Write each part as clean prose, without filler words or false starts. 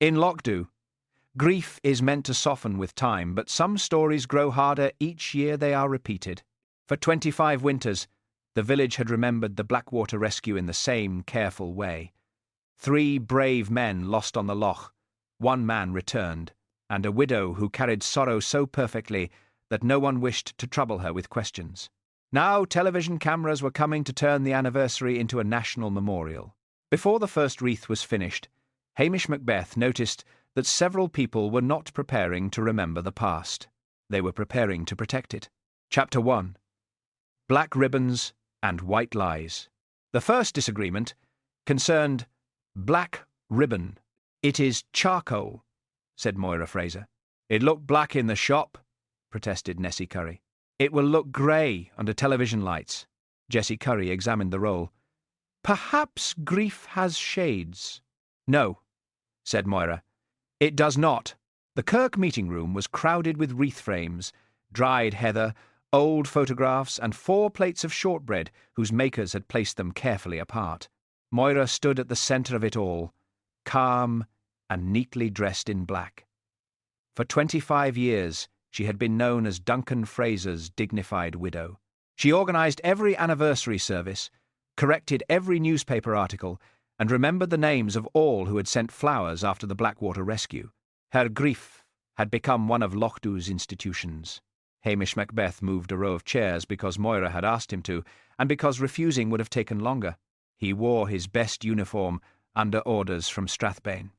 In Lochs, grief is meant to soften with time, but some stories grow harder each year they are repeated. For 25 winters, the village had remembered the Blackwater rescue in the same careful way. 3 brave men lost on the loch, 1 man returned, and a widow who carried sorrow so perfectly that no one wished to trouble her with questions. Now television cameras were coming to turn the anniversary into a national memorial. Before the first wreath was finished, Hamish Macbeth noticed that several people were not preparing to remember the past. They were preparing to protect it. Chapter 1. Black Ribbons and White Lies. The first disagreement concerned black ribbon. "It is charcoal," said Moira Fraser. "It looked black in the shop," protested Nessie Curry. "It will look grey under television lights." Jessie Curry examined the roll. "Perhaps grief has shades." "No," said Moira. "It does not." The Kirk meeting room was crowded with wreath frames, dried heather, old photographs, and 4 plates of shortbread whose makers had placed them carefully apart. Moira stood at the centre of it all, calm and neatly dressed in black. For 25 years she had been known as Duncan Fraser's dignified widow. She organised every anniversary service, corrected every newspaper article, and remembered the names of all who had sent flowers after the Blackwater rescue. Her grief had become one of Lochs' institutions. Hamish Macbeth moved a row of chairs because Moira had asked him to, and because refusing would have taken longer. He wore his best uniform under orders from Strathbane.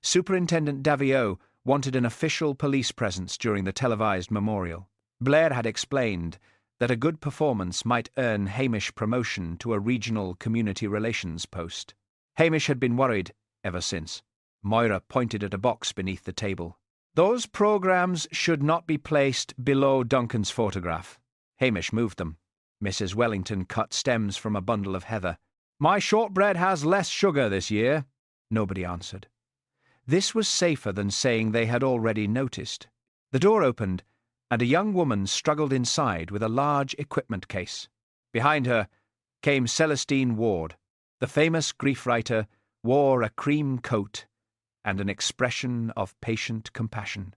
Superintendent Davio wanted an official police presence during the televised memorial. Blair had explained that a good performance might earn Hamish promotion to a regional community relations post. Hamish had been worried ever since. Moira pointed at a box beneath the table. "Those programmes should not be placed below Duncan's photograph." Hamish moved them. Mrs. Wellington cut stems from a bundle of heather. "My shortbread has less sugar this year." Nobody answered. This was safer than saying they had already noticed. The door opened, and a young woman struggled inside with a large equipment case. Behind her came Celestine Ward. The famous grief writer wore a cream coat and an expression of patient compassion.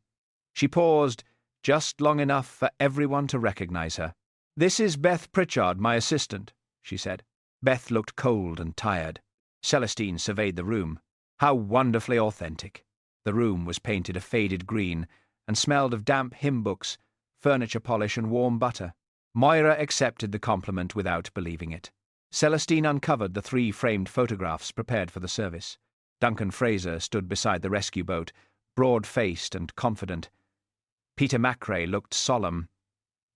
She paused just long enough for everyone to recognise her. "This is Beth Pritchard, my assistant," she said. Beth looked cold and tired. Celestine surveyed the room. How wonderfully authentic. The room was painted a faded green and smelled of damp hymn books, furniture polish, and warm butter. Moira accepted the compliment without believing it. Celestine uncovered the 3 framed photographs prepared for the service. Duncan Fraser stood beside the rescue boat, broad-faced and confident. Peter Macrae looked solemn.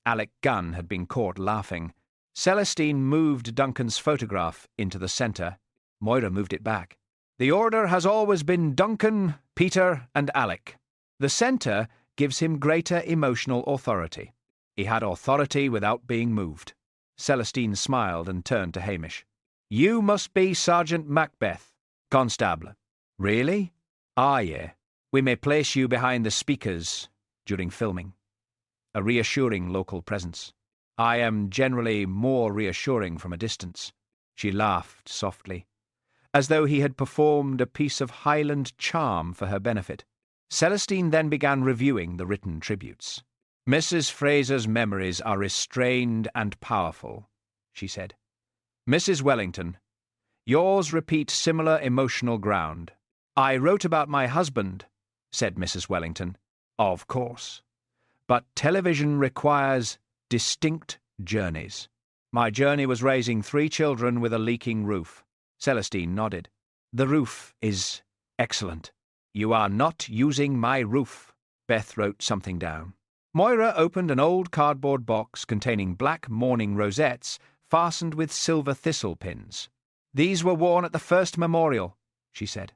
Alec Gunn had been caught laughing. Celestine moved Duncan's photograph into the centre. Moira moved it back. "The order has always been Duncan, Peter, and Alec. The centre gives him greater emotional authority. He had authority without being moved." Celestine smiled and turned to Hamish. "You must be Sergeant Macbeth, Constable." "Really?" "Ah, yeah. We may place you behind the speakers during filming." A reassuring local presence. "I am generally more reassuring from a distance." She laughed softly, as though he had performed a piece of Highland charm for her benefit. Celestine then began reviewing the written tributes. "Mrs. Fraser's memories are restrained and powerful," she said. "Mrs. Wellington, yours repeat similar emotional ground." "I wrote about my husband," said Mrs. Wellington. "Of course. But television requires distinct journeys. My journey was raising 3 children with a leaking roof." Celestine nodded. "The roof is excellent." "You are not using my roof." Beth wrote something down. Moira opened an old cardboard box containing black mourning rosettes fastened with silver thistle pins. "These were worn at the first memorial," she said.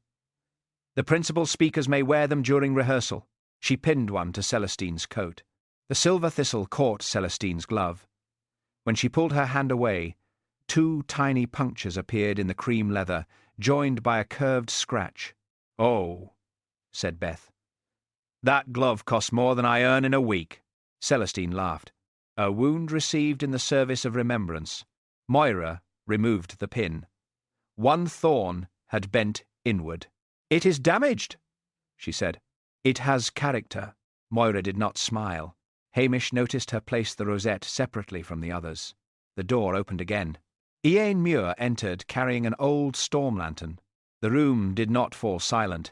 "The principal speakers may wear them during rehearsal." She pinned one to Celestine's coat. The silver thistle caught Celestine's glove. When she pulled her hand away, 2 tiny punctures appeared in the cream leather, joined by a curved scratch. "Oh," said Beth. "That glove costs more than I earn in a week." Celestine laughed. "A wound received in the service of remembrance." Moira removed the pin. One thorn had bent inward. "It is damaged," she said. "It has character." Moira did not smile. Hamish noticed her place the rosette separately from the others. The door opened again. Ian Muir entered carrying an old storm lantern. The room did not fall silent,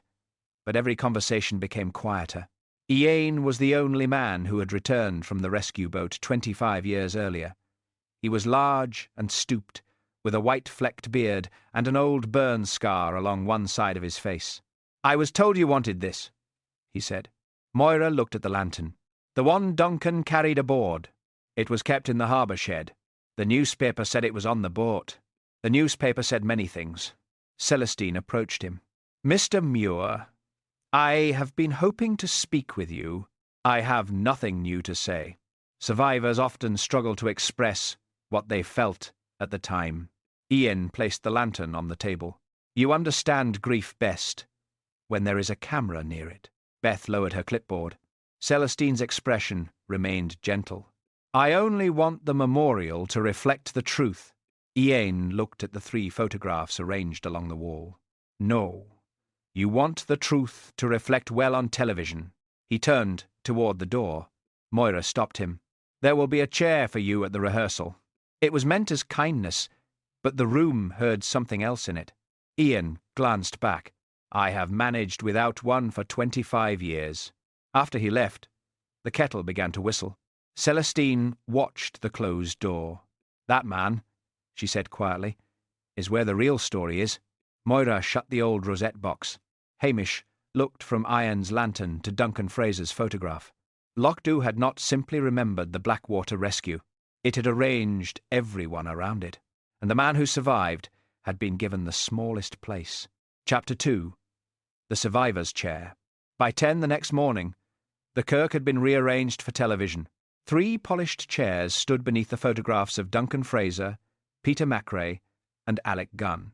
but every conversation became quieter. Ian was the only man who had returned from the rescue boat 25 years earlier. He was large and stooped, with a white-flecked beard and an old burn scar along one side of his face. "I was told you wanted this," he said. Moira looked at the lantern. "The one Duncan carried aboard. It was kept in the harbour shed. The newspaper said it was on the boat." The newspaper said many things. Celestine approached him. "Mr. Muir, I have been hoping to speak with you. I have nothing new to say. Survivors often struggle to express what they felt at the time." Ian placed the lantern on the table. "You understand grief best when there is a camera near it." Beth lowered her clipboard. Celestine's expression remained gentle. "I only want the memorial to reflect the truth." Ian looked at the 3 photographs arranged along the wall. "No. You want the truth to reflect well on television." He turned toward the door. Moira stopped him. "There will be a chair for you at the rehearsal." It was meant as kindness, but the room heard something else in it. Ian glanced back. "I have managed without one for 25 years. After he left, the kettle began to whistle. Celestine watched the closed door. "That man," she said quietly, "is where the real story is." Moira shut the old rosette box. Hamish looked from Ian's lantern to Duncan Fraser's photograph. Loch had not simply remembered the Blackwater rescue. It had arranged everyone around it, and the man who survived had been given the smallest place. Chapter 2. The Survivor's Chair. By 10 the next morning, the Kirk had been rearranged for television. 3 polished chairs stood beneath the photographs of Duncan Fraser, Peter Macrae, and Alec Gunn.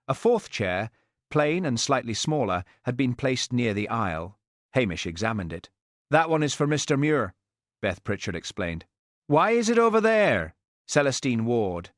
A 4th chair, plain and slightly smaller, had been placed near the aisle. Hamish examined it. "That one is for Mr. Muir," Beth Pritchard explained. "Why is it over there?" Celestine Ward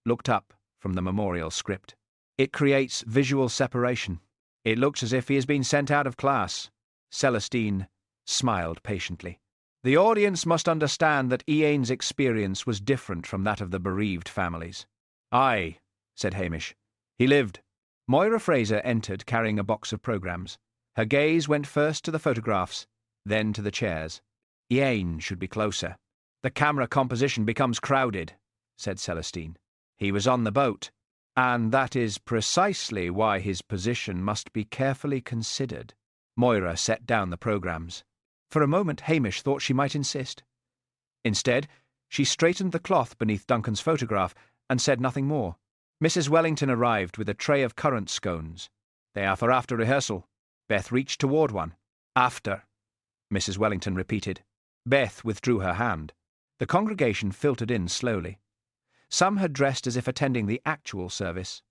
looked up from the memorial script. "It creates visual separation. It looks as if he has been sent out of class." Celestine smiled patiently. "The audience must understand that Ian's experience was different from that of the bereaved families." "Aye," said Hamish. "He lived." Moira Fraser entered carrying a box of programmes. Her gaze went first to the photographs, then to the chairs. "Ian should be closer." "The camera composition becomes crowded," said Celestine. "He was on the boat, and that is precisely why his position must be carefully considered." Moira set down the programmes. For a moment Hamish thought she might insist. Instead, she straightened the cloth beneath Duncan's photograph and said nothing more. Mrs. Wellington arrived with a tray of currant scones. "They are for after rehearsal." Beth reached toward one. "After," Mrs. Wellington repeated. Beth withdrew her hand. The congregation filtered in slowly. Some had dressed as if attending the actual service.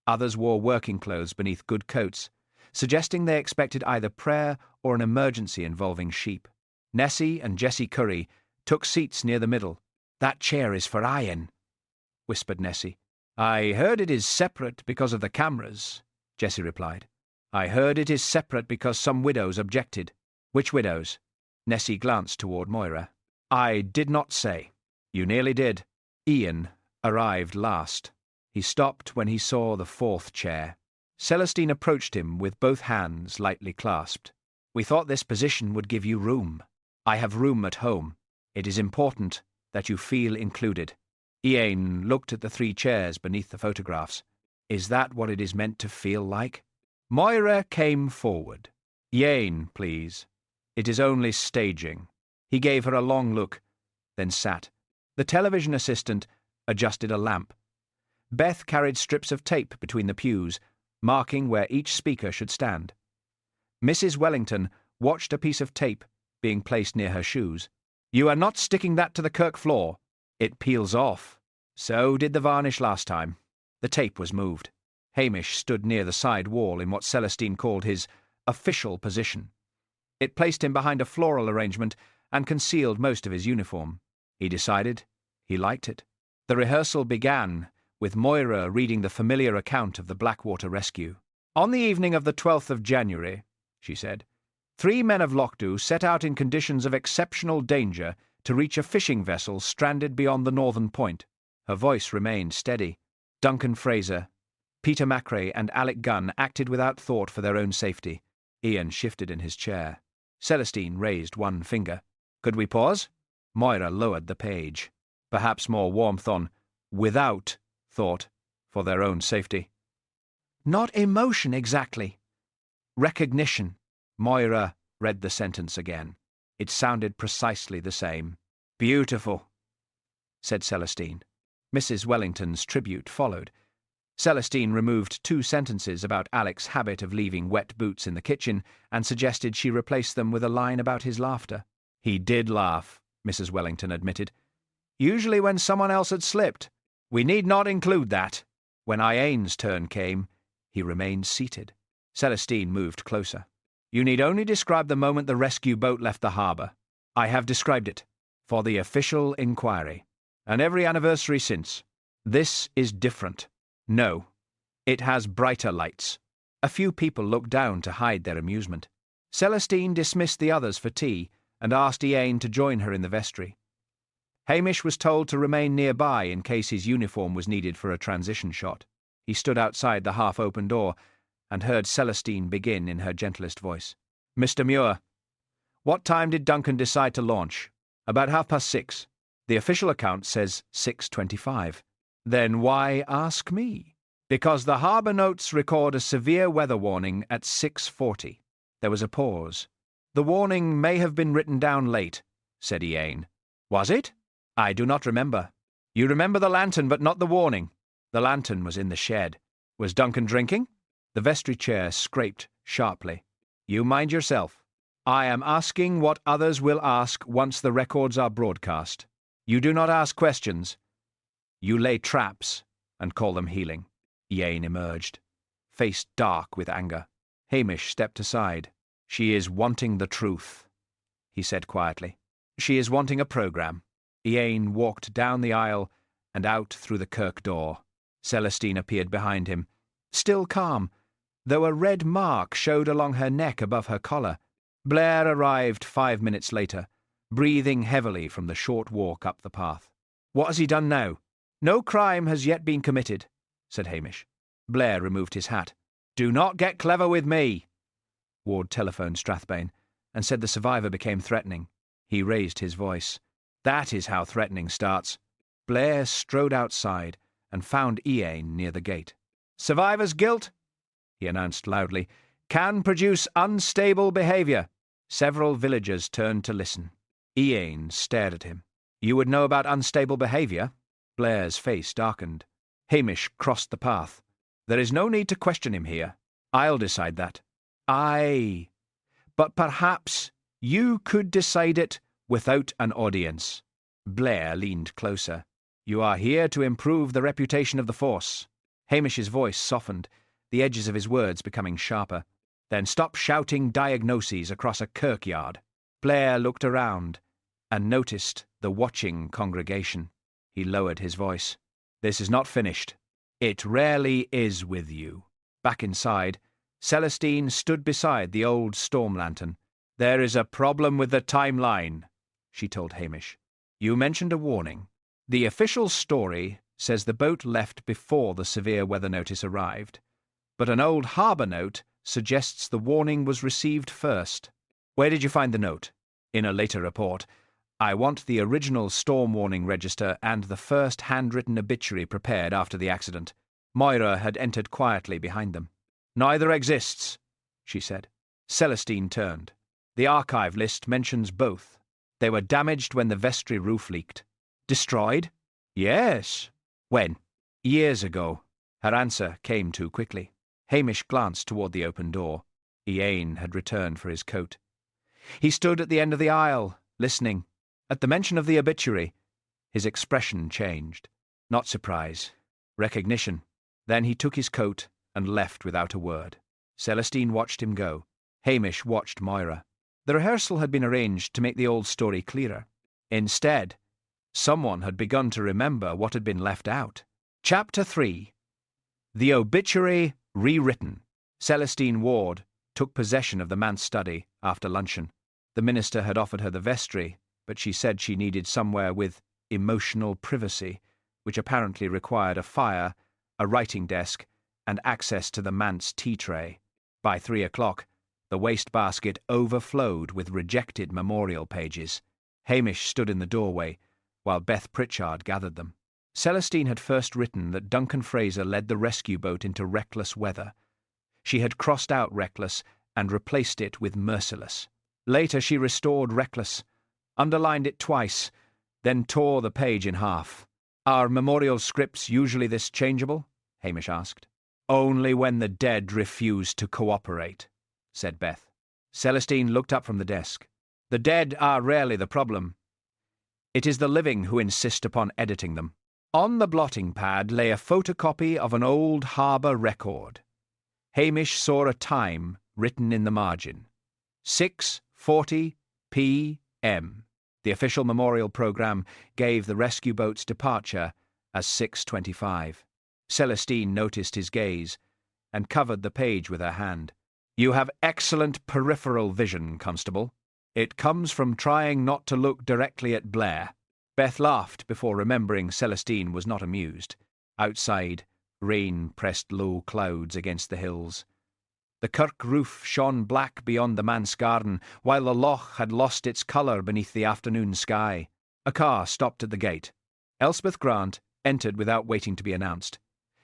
Others wore working clothes beneath good coats, suggesting they expected either prayer or an emergency involving sheep. Nessie and Jessie Curry took seats near the middle. "That chair is for Ian," whispered Nessie. "I heard it is separate because of the cameras," Jessie replied. "I heard it is separate because some widows objected." "Which widows?" Nessie glanced toward Moira. "I did not say." "You nearly did." Ian arrived last. He stopped when he saw the 4th chair. Celestine approached him with both hands lightly clasped. "We thought this position would give you room. I have room at home. It is important that you feel included." Ian looked at the 3 chairs beneath the photographs. "Is that what it is meant to feel like?" Moira came forward. "Ian, please. It is only staging." He gave her a long look, then sat. The television assistant adjusted a lamp. Beth carried strips of tape between the pews, marking where each speaker should stand. Mrs. Wellington watched a piece of tape being placed near her shoes. "You are not sticking that to the Kirk floor. It peels off. So did the varnish last time." The tape was moved. Hamish stood near the side wall in what Celestine called his official position. It placed him behind a floral arrangement and concealed most of his uniform. He decided he liked it. The rehearsal began with Moira reading the familiar account of the Blackwater rescue. On the evening of the 12th of January, she said, 3 men of Lochs set out in conditions of exceptional danger to reach a fishing vessel stranded beyond the northern point. Her voice remained steady. Duncan Fraser, Peter Macrae, and Alec Gunn acted without thought for their own safety. Ian shifted in his chair. Celestine raised one finger. Could we pause? Moira lowered the page. Perhaps more warmth on without thought for their own safety. Not emotion exactly. Recognition. Moira read the sentence again. It sounded precisely the same. Beautiful, said Celestine. Mrs. Wellington's tribute followed. Celestine removed 2 sentences about Alec's habit of leaving wet boots in the kitchen and suggested she replace them with a line about his laughter. He did laugh, Mrs. Wellington admitted. Usually when someone else had slipped. We need not include that. When Iain's turn came, he remained seated. Celestine moved closer. You need only describe the moment the rescue boat left the harbour. I have described it. For the official inquiry. And every anniversary since. This is different. No. It has brighter lights. A few people looked down to hide their amusement. Celestine dismissed the others for tea and asked Iain to join her in the vestry. Hamish was told to remain nearby in case his uniform was needed for a transition shot. He stood outside the half-open door and heard Celestine begin in her gentlest voice. Mr. Muir, what time did Duncan decide to launch? About 6:30. The official account says 6:25. Then why ask me? Because the harbour notes record a severe weather warning at 6:40. There was a pause. The warning may have been written down late, said Iain. Was it? I do not remember. You remember the lantern, but not the warning. The lantern was in the shed. Was Duncan drinking? The vestry chair scraped sharply. You mind yourself. I am asking what others will ask once the records are broadcast. You do not ask questions. You lay traps and call them healing. Iain emerged, face dark with anger. Hamish stepped aside. She is wanting the truth, he said quietly. She is wanting a programme. Iain walked down the aisle and out through the kirk door. Celestine appeared behind him, still calm, though a red mark showed along her neck above her collar. Blair arrived 5 minutes later, breathing heavily from the short walk up the path. What has he done now? No crime has yet been committed, said Hamish. Blair removed his hat. Do not get clever with me. Ward telephoned Strathbane and said the survivor became threatening. He raised his voice. That is how threatening starts. Blair strode outside and found Iain near the gate. Survivor's guilt, he announced loudly, can produce unstable behaviour. Several villagers turned to listen. Iain stared at him. You would know about unstable behaviour? Blair's face darkened. Hamish crossed the path. There is no need to question him here. I'll decide that. Aye, but perhaps you could decide it without an audience. Blair leaned closer. You are here to improve the reputation of the force. Hamish's voice softened, the edges of his words becoming sharper. Then stop shouting diagnoses across a kirkyard. Blair looked around and noticed the watching congregation. He lowered his voice. This is not finished. It rarely is with you. Back inside, Celestine stood beside the old storm lantern. There is a problem with the timeline, she told Hamish. You mentioned a warning. The official story says the boat left before the severe weather notice arrived, but an old harbour note suggests the warning was received first. Where did you find the note? In a later report. I want the original storm warning register and the first handwritten obituary prepared after the accident. Moira had entered quietly behind them. Neither exists, she said. Celestine turned. The archive list mentions both. They were damaged when the vestry roof leaked. Destroyed? Yes. When? Years ago. Her answer came too quickly. Hamish glanced toward the open door. Iain had returned for his coat. He stood at the end of the aisle, listening. At the mention of the obituary, his expression changed. Not surprise. Recognition. Then he took his coat and left without a word. Celestine watched him go. Hamish watched Moira. The rehearsal had been arranged to make the old story clearer. Instead, someone had begun to remember what had been left out. Chapter 3. The Obituary Rewritten. Celestine Ward took possession of the manse study after luncheon. The minister had offered her the vestry, but she said she needed somewhere with emotional privacy, which apparently required a fire, a writing desk, and access to the manse tea tray. By 3 o'clock, the wastebasket overflowed with rejected memorial pages. Hamish stood in the doorway, while Beth Pritchard gathered them. Celestine had first written that Duncan Fraser led the rescue boat into reckless weather. She had crossed out reckless and replaced it with merciless. Later she restored reckless, underlined it twice, then tore the page in half. "Are memorial scripts usually this changeable?" Hamish asked. "Only when the dead refuse to cooperate," said Beth. Celestine looked up from the desk. "The dead are rarely the problem. It is the living who insist upon editing them." On the blotting pad lay a photocopy of an old harbour record. Hamish saw a time written in the margin. 6:40 p.m. The official memorial programme gave the rescue boat's departure as 6:25. Celestine noticed his gaze and covered the page with her hand. "You have excellent peripheral vision, Constable. It comes from trying not to look directly at Blair." Beth laughed before remembering Celestine was not amused. Outside, rain pressed low clouds against the hills. The kirk roof shone black beyond the manse garden, while the loch had lost its colour beneath the afternoon sky. A car stopped at the gate. Elspeth Grant entered without waiting to be announced,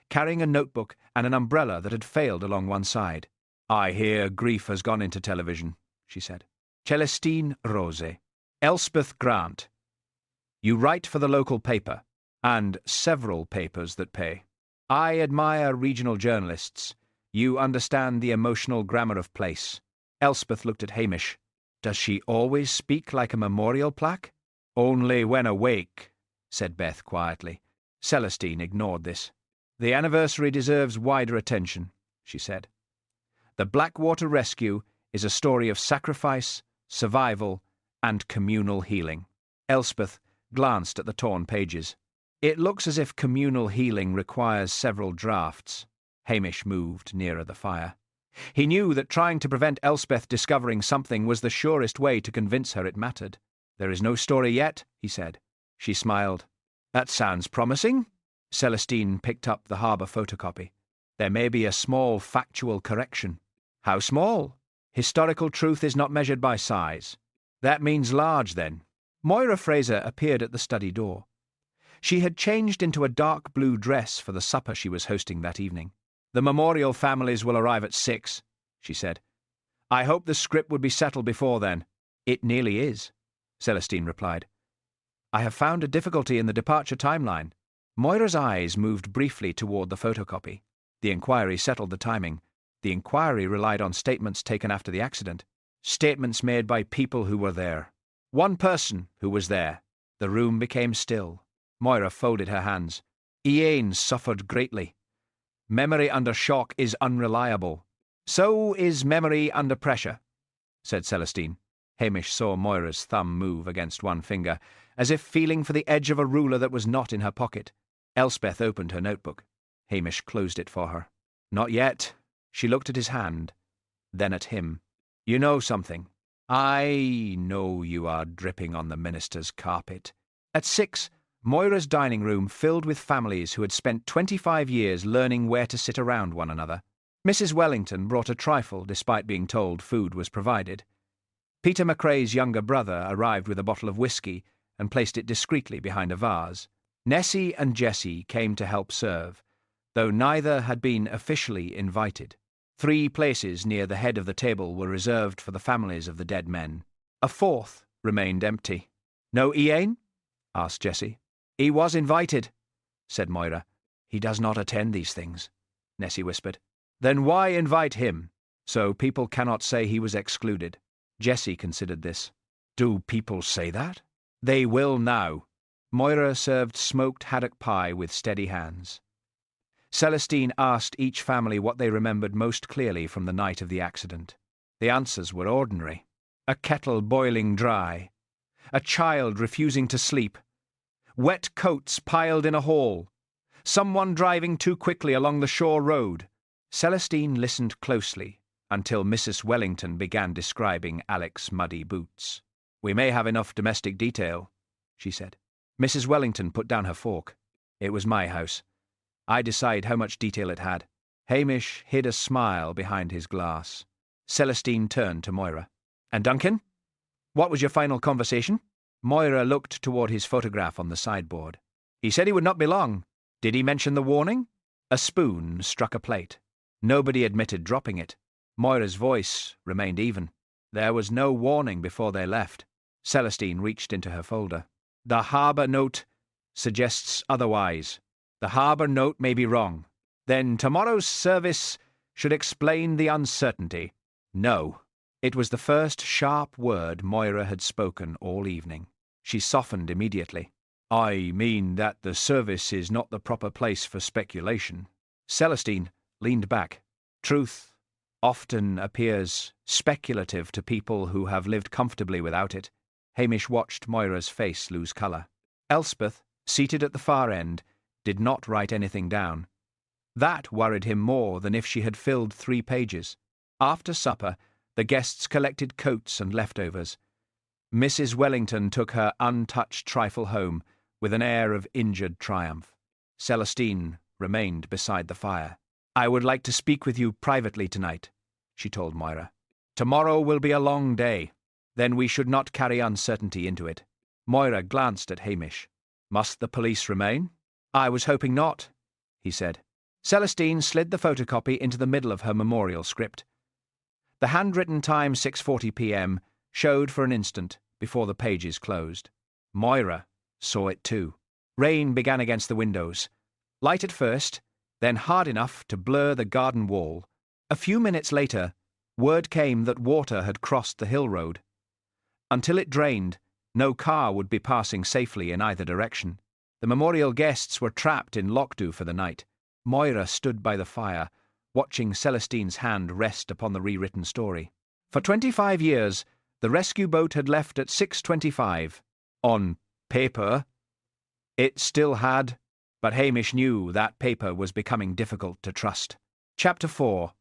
carrying a notebook and an umbrella that had failed along one side. "I hear grief has gone into television," she said. "Celestine Rose. Elspeth Grant. You write for the local paper, and several papers that pay. I admire regional journalists. You understand the emotional grammar of place." Elspeth looked at Hamish. "Does she always speak like a memorial plaque?" "Only when awake," said Beth quietly. Celestine ignored this. "The anniversary deserves wider attention," she said. "The Blackwater Rescue is a story of sacrifice, survival, and communal healing." Elspeth glanced at the torn pages. "It looks as if communal healing requires several drafts." Hamish moved nearer the fire. He knew that trying to prevent Elspeth discovering something was the surest way to convince her it mattered. "There is no story yet," he said. She smiled. "That sounds promising." Celestine picked up the harbour photocopy. "There may be a small factual correction." "How small?" "Historical truth is not measured by size." "That means large, then." Moira Fraser appeared at the study door. She had changed into a dark blue dress for the supper she was hosting that evening. "The memorial families will arrive at 6, she said. "I hope the script would be settled before then." "It nearly is," Celestine replied. "I have found a difficulty in the departure timeline." Moira's eyes moved briefly toward the photocopy. The inquiry settled the timing. The inquiry relied on statements taken after the accident. Statements made by people who were there. One person who was there. The room became still. Moira folded her hands. "Ian suffered greatly. Memory under shock is unreliable. So is memory under pressure," said Celestine. Hamish saw Moira's thumb move against one finger, as if feeling for the edge of a ruler that was not in her pocket. Elspeth opened her notebook. Hamish closed it for her. "Not yet." She looked at his hand, then at him. "You know something." "I know you are dripping on the minister's carpet." At 6, Moira's dining room filled with families who had spent 25 years learning where to sit around one another. Mrs. Wellington brought a trifle despite being told food was provided. Peter McRae's younger brother arrived with a bottle of whiskey and placed it discreetly behind a vase. Nessie and Jessie came to help serve, though neither had been officially invited. 3 places near the head of the table were reserved for the families of the dead men. A 4th remained empty. "No Ian?" asked Jessie. "He was invited," said Moira. "He does not attend these things," Nessie whispered. "Then why invite him? So people cannot say he was excluded." Jessie considered this. "Do people say that?" "They will now." Moira served smoked haddock pie with steady hands. Celestine asked each family what they remembered most clearly from the night of the accident. The answers were ordinary. A kettle boiling dry. A child refusing to sleep. Wet coats piled in a hall. Someone driving too quickly along the shore road. Celestine listened closely until Mrs. Wellington began describing Alec's muddy boots. "We may have enough domestic detail," she said. Mrs. Wellington put down her fork. "It was my house. I decide how much detail it had." Hamish hid a smile behind his glass. Celestine turned to Moira. "And Duncan? What was your final conversation?" Moira looked toward his photograph on the sideboard. "He said he would not be long. Did he mention the warning?" A spoon struck a plate. Nobody admitted dropping it. Moira's voice remained even. "There was no warning before they left." Celestine reached into her folder. "The harbour note suggests otherwise. The harbour note may be wrong. Then tomorrow's service should explain the uncertainty." "No." It was the first sharp word Moira had spoken all evening. She softened immediately. "I mean that the service is not the proper place for speculation." Celestine leaned back. "Truth often appears speculative to people who have lived comfortably without it." Hamish watched Moira's face lose colour. Elspeth, seated at the far end, did not write anything down. That worried him more than if she had filled 3 pages. After supper, the guests collected coats and leftovers. Mrs. Wellington took her untouched trifle home with an air of injured triumph. Celestine remained beside the fire. "I would like to speak with you privately tonight," she told Moira. "Tomorrow will be a long day. Then we should not carry uncertainty into it." Moira glanced at Hamish. "Must the police remain?" "I was hoping not," he said. Celestine slid the photocopy into the middle of her memorial script. The handwritten time, 6:40 p.m., showed for an instant before the pages closed. Moira saw it too. Rain began against the windows. Light at first, then hard enough to blur the garden wall. A few minutes later, word came that water had crossed the hill road. Until it drained, no car would be passing safely in either direction. The memorial guests were trapped in Lochs for the night. Moira stood by the fire, watching Celestine's hand rest upon the rewritten story. For 25 years, the rescue boat had left at 6:25. On paper, it still had, but Hamish knew that paper was becoming difficult to trust. Chapter 4.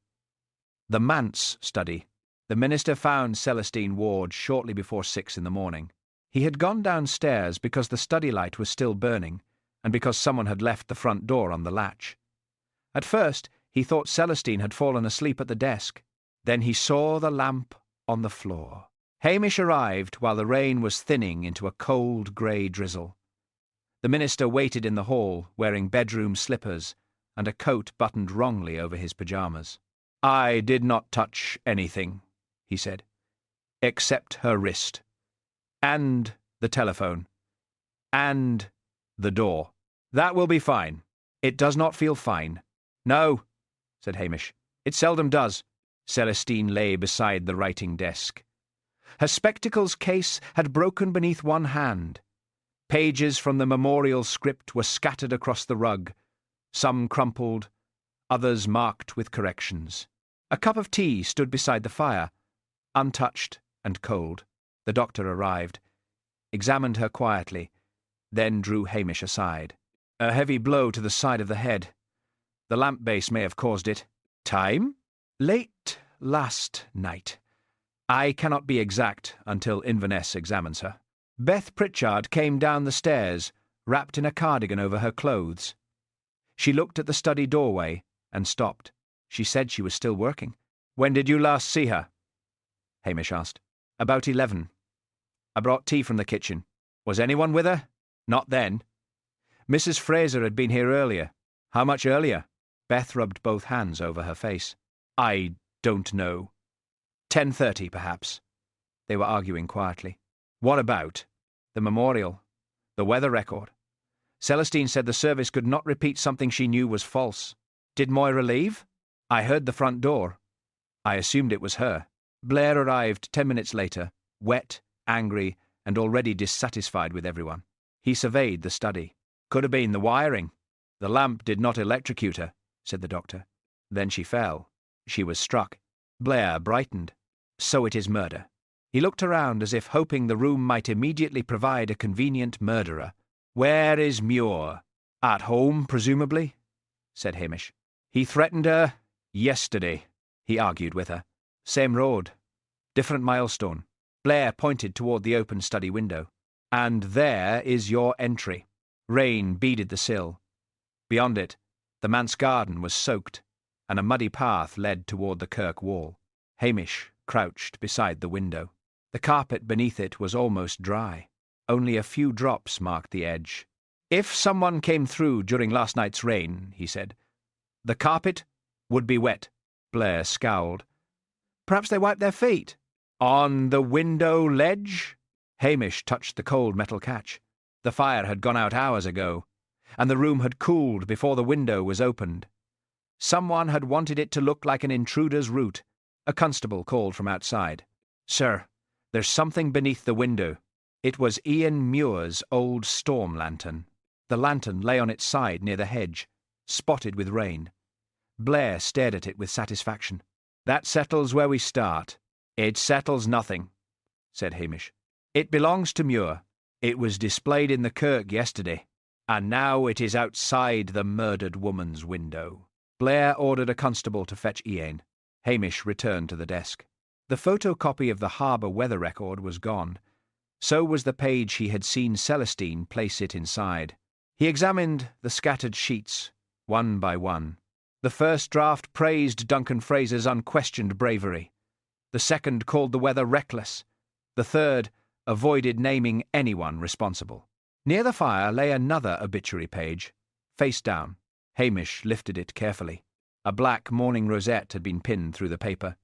The Manse Study. The minister found Celestine Ward shortly before 6 in the morning. He had gone downstairs because the study light was still burning, and because someone had left the front door on the latch. At first, he thought Celestine had fallen asleep at the desk. Then he saw the lamp on the floor. Hamish arrived while the rain was thinning into a cold grey drizzle. The minister waited in the hall, wearing bedroom slippers and a coat buttoned wrongly over his pyjamas. "I did not touch anything," he said, "except her wrist. And the telephone. And the door. That will be fine." "It does not feel fine." "No," said Hamish. "It seldom does." Celestine lay beside the writing desk. Her spectacles case had broken beneath one hand. Pages from the memorial script were scattered across the rug, some crumpled, others marked with corrections. A cup of tea stood beside the fire, untouched and cold. The doctor arrived, examined her quietly, then drew Hamish aside. "A heavy blow to the side of the head. The lamp base may have caused it." "Time?" "Late last night. I cannot be exact until Inverness examines her." Beth Pritchard came down the stairs, wrapped in a cardigan over her clothes. She looked at the study doorway and stopped. She said she was still working. "When did you last see her?" Hamish asked. "About 11. I brought tea from the kitchen." "Was anyone with her?" "Not then. Mrs. Fraser had been here earlier." "How much earlier?" Beth rubbed both hands over her face. "I don't know. 10:30, perhaps." They were arguing quietly. "What about?" "The memorial. The weather record. Celestine said the service could not repeat something she knew was false." "Did Moira leave?" "I heard the front door. I assumed it was her." Blair arrived 10 minutes later, wet, angry, and already dissatisfied with everyone. He surveyed the study. "Could have been the wiring. The lamp did not electrocute her," said the doctor. "Then she fell. She was struck." Blair brightened. "So it is murder." He looked around as if hoping the room might immediately provide a convenient murderer. "Where is Muir?" "At home, presumably," said Hamish. "He threatened her, Yesterday, he argued with her. Same road. Different milestone. Blair pointed toward the open study window. And there is your entry. Rain beaded the sill. Beyond it, the manse garden was soaked, and a muddy path led toward the kirk wall. Hamish crouched beside the window. The carpet beneath it was almost dry. Only a few drops marked the edge. If someone came through during last night's rain, he said, the carpet would be wet. Blair scowled. Perhaps they wiped their feet. On the window ledge? Hamish touched the cold metal catch. The fire had gone out hours ago, and the room had cooled before the window was opened. Someone had wanted it to look like an intruder's route. A constable called from outside. Sir, there's something beneath the window. It was Ian Muir's old storm lantern. The lantern lay on its side near the hedge, spotted with rain. Blair stared at it with satisfaction. That settles where we start. It settles nothing, said Hamish. It belongs to Muir. It was displayed in the kirk yesterday, and now it is outside the murdered woman's window. Blair ordered a constable to fetch Ian. Hamish returned to the desk. The photocopy of the harbour weather record was gone. So was the page he had seen Celestine place it inside. He examined the scattered sheets, one by one. The first draft praised Duncan Fraser's unquestioned bravery. The second called the weather reckless. The third avoided naming anyone responsible. Near the fire lay another obituary page, face down. Hamish lifted it carefully. A black mourning rosette had been pinned through the paper.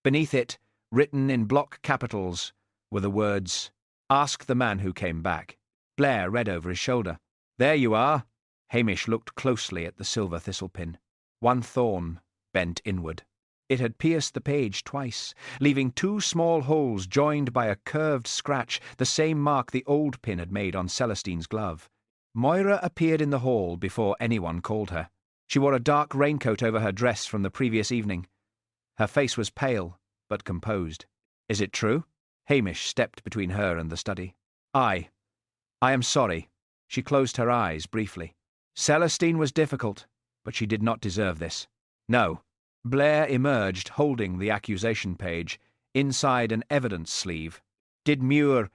Beneath it, written in block capitals, were the words, Ask the man who came back. Blair read over his shoulder. There you are. Hamish looked closely at the silver thistlepin. One thorn bent inward. It had pierced the page twice, leaving two small holes joined by a curved scratch, the same mark the old pin had made on Celestine's glove. Moira appeared in the hall before anyone called her. She wore a dark raincoat over her dress from the previous evening. Her face was pale, but composed. Is it true? Hamish stepped between her and the study. I am sorry. She closed her eyes briefly. Celestine was difficult, but she did not deserve this. No. Blair emerged holding the accusation page, inside an evidence sleeve. Did Muir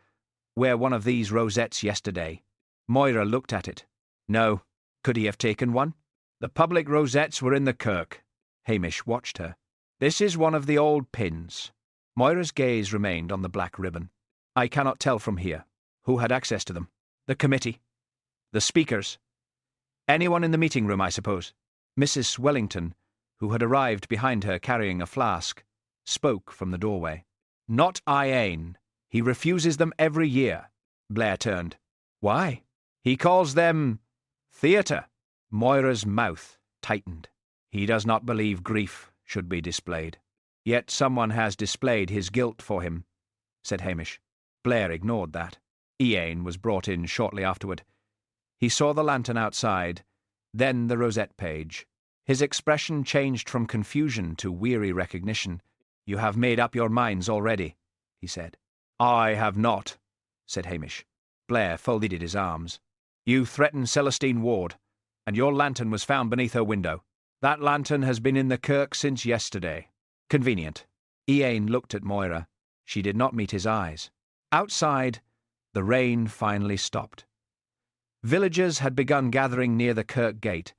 wear one of these rosettes yesterday? Moira looked at it. No. Could he have taken one? The public rosettes were in the kirk. Hamish watched her. This is one of the old pins. Moira's gaze remained on the black ribbon. I cannot tell from here. Who had access to them? The committee? The speakers? Anyone in the meeting room, I suppose? Mrs. Wellington, who had arrived behind her carrying a flask, spoke from the doorway. Not Ian. He refuses them every year. Blair turned. Why? He calls them theatre. Moira's mouth tightened. He does not believe grief should be displayed. Yet someone has displayed his guilt for him, said Hamish. Blair ignored that. Ian was brought in shortly afterward. He saw the lantern outside, then the rosette page. His expression changed from confusion to weary recognition. You have made up your minds already, he said. I have not, said Hamish. Blair folded his arms. You threatened Celestine Ward, and your lantern was found beneath her window. That lantern has been in the kirk since yesterday. Convenient. Ian looked at Moira. She did not meet his eyes. Outside, the rain finally stopped. Villagers had begun gathering near the kirk gate,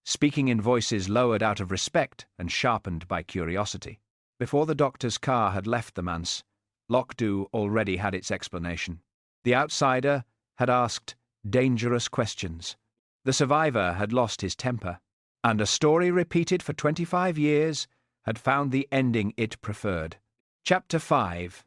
speaking in voices lowered out of respect and sharpened by curiosity. Before the doctor's car had left the manse, Lochdew already had its explanation. The outsider had asked dangerous questions. The survivor had lost his temper, and a story repeated for 25 years had found the ending it preferred. Chapter 5.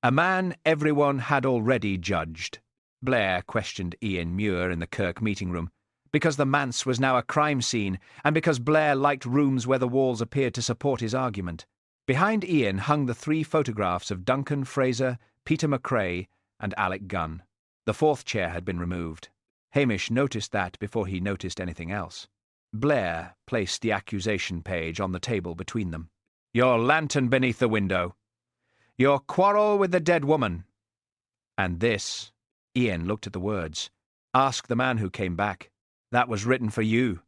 A man everyone had already judged. Blair questioned Ian Muir in the kirk meeting room, because the manse was now a crime scene, and because Blair liked rooms where the walls appeared to support his argument. Behind Ian hung the 3 photographs of Duncan Fraser, Peter McCrae, and Alec Gunn. The 4th chair had been removed. Hamish noticed that before he noticed anything else. Blair placed the accusation page on the table between them. Your lantern beneath the window. Your quarrel with the dead woman. And this. Ian looked at the words. Ask the man who came back. That was written for you,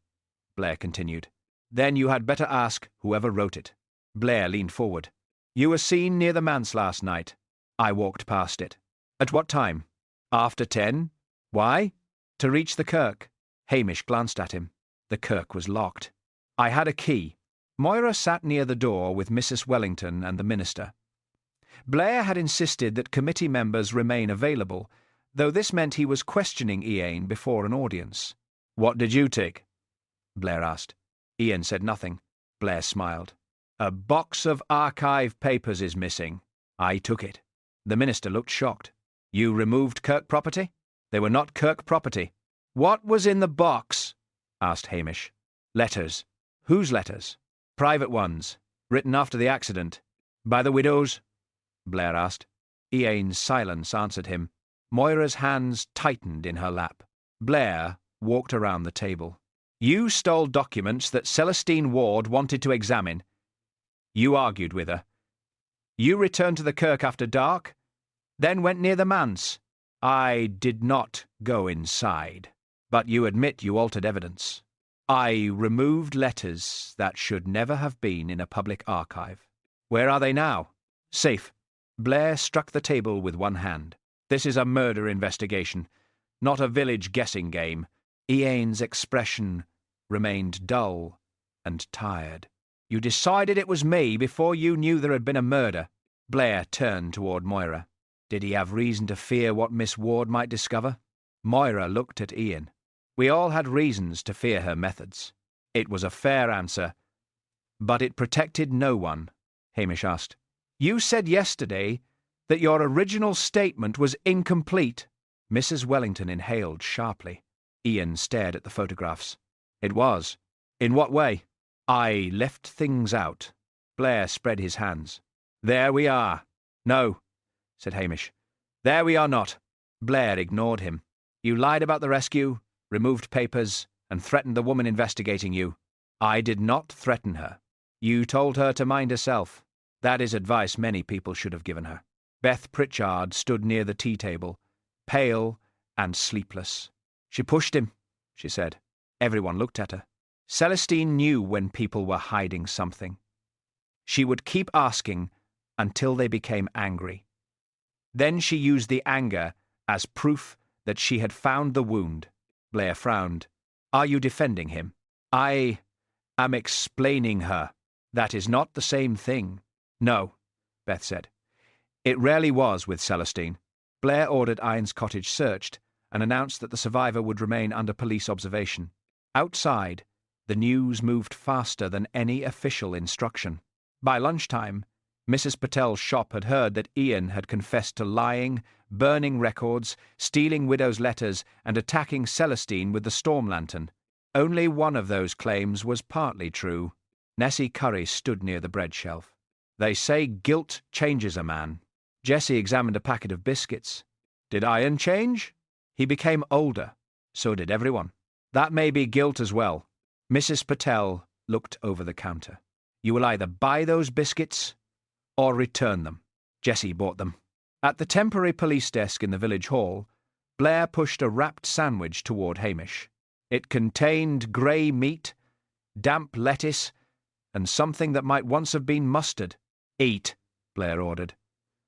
Blair continued. Then you had better ask whoever wrote it. Blair leaned forward. You were seen near the manse last night. I walked past it. At what time? After 10. Why? To reach the kirk. Hamish glanced at him. The kirk was locked. I had a key. Moira sat near the door with Mrs. Wellington and the minister. Blair had insisted that committee members remain available, though this meant he was questioning Ian before an audience. What did you take? Blair asked. Ian said nothing. Blair smiled. A box of archive papers is missing. I took it. The minister looked shocked. You removed Kirk property? They were not Kirk property. What was in the box? Asked Hamish. Letters. Whose letters? Private ones, written after the accident. By the widows? Blair asked. Ian's silence answered him. Moira's hands tightened in her lap. Blair walked around the table. You stole documents that Celestine Ward wanted to examine. You argued with her. You returned to the kirk after dark, then went near the manse. I did not go inside, but you admit you altered evidence. I removed letters that should never have been in a public archive. Where are they now? Safe. Blair struck the table with one hand. This is a murder investigation, not a village guessing game. Ian's expression remained dull and tired. You decided it was me before you knew there had been a murder. Blair turned toward Moira. Did he have reason to fear what Miss Ward might discover? Moira looked at Ian. We all had reasons to fear her methods. It was a fair answer, but it protected no one. Hamish asked. You said yesterday that your original statement was incomplete. Mrs. Wellington inhaled sharply. Ian stared at the photographs. It was. In what way? I left things out. Blair spread his hands. There we are. No, said Hamish. There we are not. Blair ignored him. You lied about the rescue, removed papers, and threatened the woman investigating you. I did not threaten her. You told her to mind herself. That is advice many people should have given her. Beth Pritchard stood near the tea table, pale and sleepless. She pushed him, she said. Everyone looked at her. Celestine knew when people were hiding something. She would keep asking until they became angry. Then she used the anger as proof that she had found the wound. Blair frowned. Are you defending him? I am explaining her. That is not the same thing. No, Beth said. It rarely was with Celestine. Blair ordered Iron's cottage searched and announced that the survivor would remain under police observation. Outside, the news moved faster than any official instruction. By lunchtime, Mrs. Patel's shop had heard that Ian had confessed to lying, burning records, stealing widows' letters, and attacking Celestine with the storm lantern. Only one of those claims was partly true. Nessie Curry stood near the bread shelf. They say guilt changes a man. Jessie examined a packet of biscuits. Did Ian change? He became older. So did everyone. That may be guilt as well. Mrs. Patel looked over the counter. You will either buy those biscuits or return them. Jessie bought them. At the temporary police desk in the village hall, Blair pushed a wrapped sandwich toward Hamish. It contained grey meat, damp lettuce, and something that might once have been mustard. Eat, Blair ordered.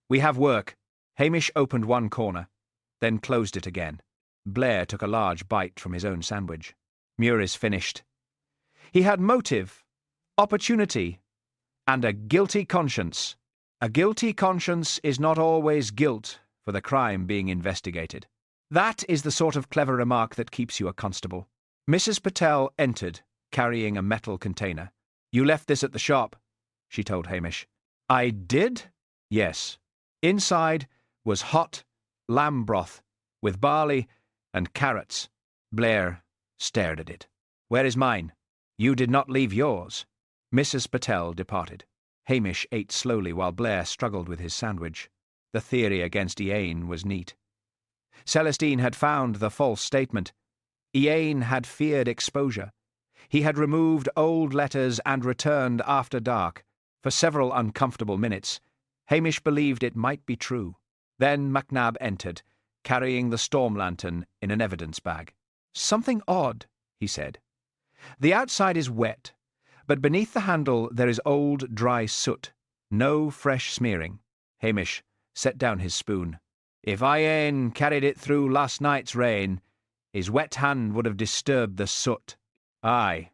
We have work. Hamish opened one corner, then closed it again. Blair took a large bite from his own sandwich. Muri's finished. He had motive, opportunity, and a guilty conscience. A guilty conscience is not always guilt for the crime being investigated. That is the sort of clever remark that keeps you a constable. Mrs. Patel entered, carrying a metal container. You left this at the shop, she told Hamish. I did? Yes. Inside was hot lamb broth with barley and carrots. Blair stared at it. Where is mine? You did not leave yours. Mrs. Patel departed. Hamish ate slowly while Blair struggled with his sandwich. The theory against Ian was neat. Celestine had found the false statement. Ian had feared exposure. He had removed old letters and returned after dark. For several uncomfortable minutes, Hamish believed it might be true. Then MacNab entered, carrying the storm lantern in an evidence bag. Something odd, he said. The outside is wet, But beneath the handle there is old, dry soot. No fresh smearing. Hamish set down his spoon. If I ain't carried it through last night's rain, his wet hand would have disturbed the soot. Aye.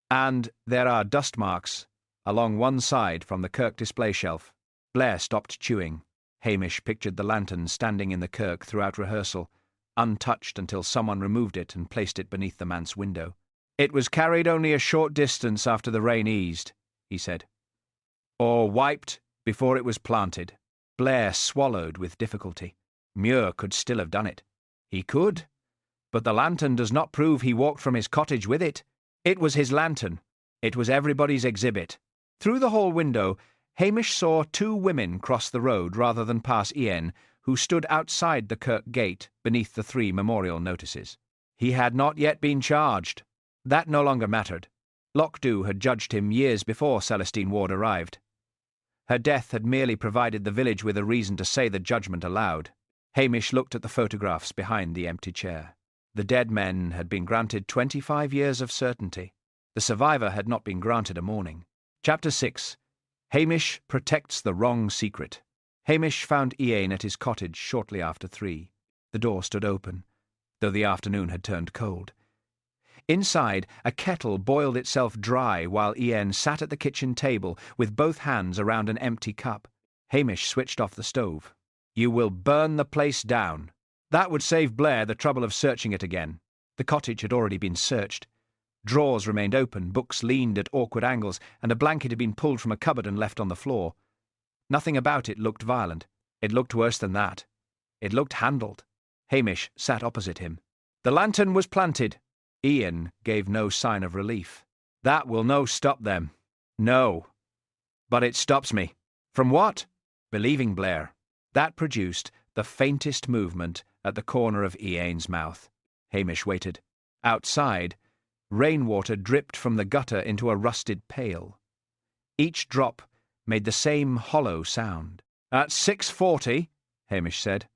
And there are dust marks along one side from the kirk display shelf. Blair stopped chewing. Hamish pictured the lantern standing in the kirk throughout rehearsal, untouched until someone removed it and placed it beneath the manse window. It was carried only a short distance after the rain eased, he said. Or wiped before it was planted. Blair swallowed with difficulty. Muir could still have done it. He could, but the lantern does not prove he walked from his cottage with it. It was his lantern. It was everybody's exhibit. Through the hall window, Hamish saw two women cross the road rather than pass Ian, who stood outside the kirk gate beneath the 3 memorial notices. He had not yet been charged. That no longer mattered. Lochs had judged him years before Celestine Ward arrived. Her death had merely provided the village with a reason to say the judgment aloud. Hamish looked at the photographs behind the empty chair. The dead men had been granted 25 years of certainty. The survivor had not been granted a mourning. Chapter 6. Hamish protects the wrong secret. Hamish found Ian at his cottage shortly after 3. The door stood open, though the afternoon had turned cold. Inside, a kettle boiled itself dry while Ian sat at the kitchen table with both hands around an empty cup. Hamish switched off the stove. You will burn the place down. That would save Blair the trouble of searching it again. The cottage had already been searched. Drawers remained open, books leaned at awkward angles, and a blanket had been pulled from a cupboard and left on the floor. Nothing about it looked violent. It looked worse than that. It looked handled. Hamish sat opposite him. The lantern was planted. Ian gave no sign of relief. That will no stop them. No. But it stops me. From what? Believing Blair. That produced the faintest movement at the corner of Ian's mouth. Hamish waited. Outside, rainwater dripped from the gutter into a rusted pail. Each drop made the same hollow sound. At 6:40, Hamish said,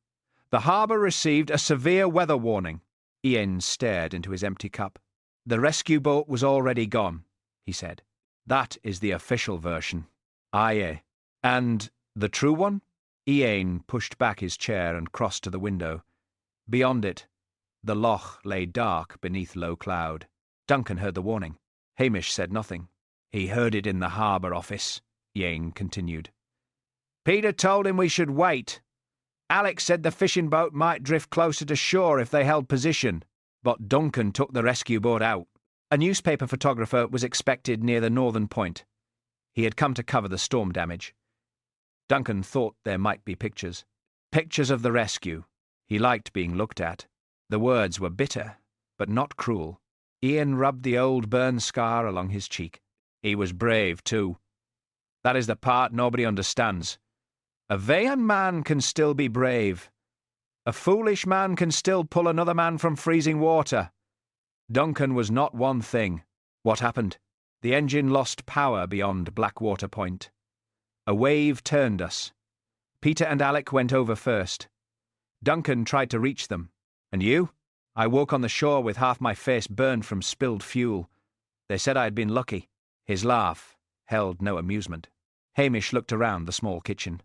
the harbour received a severe weather warning. Ian stared into his empty cup. The rescue boat was already gone, he said. That is the official version. Aye. And the true one? Ian pushed back his chair and crossed to the window. Beyond it, the loch lay dark beneath low cloud. Duncan heard the warning. Hamish said nothing. He heard it in the harbour office, Ian continued. Peter told him we should wait. Alex said the fishing boat might drift closer to shore if they held position, but Duncan took the rescue boat out. A newspaper photographer was expected near the northern point. He had come to cover the storm damage. Duncan thought there might be pictures. Pictures of the rescue. He liked being looked at. The words were bitter, but not cruel. Ian rubbed the old burn scar along his cheek. He was brave, too. That is the part nobody understands. A vain man can still be brave. A foolish man can still pull another man from freezing water. Duncan was not one thing. What happened? The engine lost power beyond Blackwater Point. A wave turned us. Peter and Alec went over first. Duncan tried to reach them. And you? I woke on the shore with half my face burned from spilled fuel. They said I had been lucky. His laugh held no amusement. Hamish looked around the small kitchen.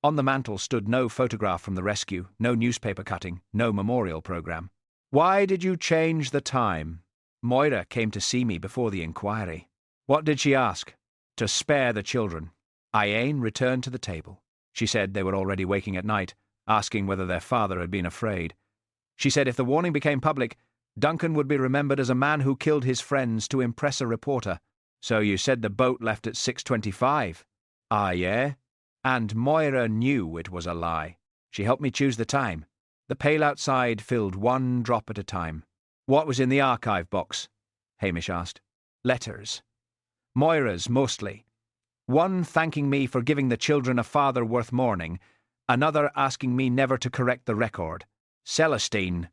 On the mantel stood no photograph from the rescue, no newspaper cutting, no memorial programme. Why did you change the time? Moira came to see me before the inquiry. What did she ask? To spare the children. Ian returned to the table. She said they were already waking at night, asking whether their father had been afraid. She said if the warning became public, Duncan would be remembered as a man who killed his friends to impress a reporter. So you said the boat left at 6:25? Ah, yeah? And Moira knew it was a lie. She helped me choose the time. The pail outside filled one drop at a time. What was in the archive box? Hamish asked. Letters. Moira's, mostly. One thanking me for giving the children a father worth mourning, another asking me never to correct the record. Celestine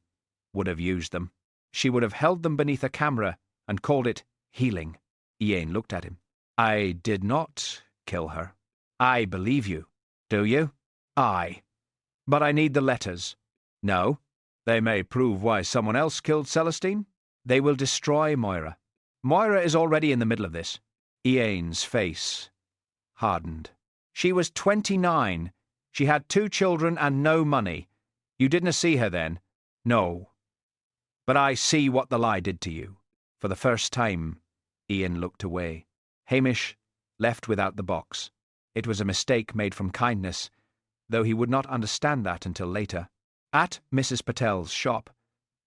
would have used them. She would have held them beneath a camera and called it healing. Ian looked at him. I did not kill her. I believe you. Do you? Aye. But I need the letters. No. They may prove why someone else killed Celestine. They will destroy Moira. Moira is already in the middle of this. Ian's face hardened. She was 29. She had 2 children and no money. You didn't see her then? No. But I see what the lie did to you. For the first time, Ian looked away. Hamish left without the box. It was a mistake made from kindness, though he would not understand that until later. At Mrs. Patel's shop,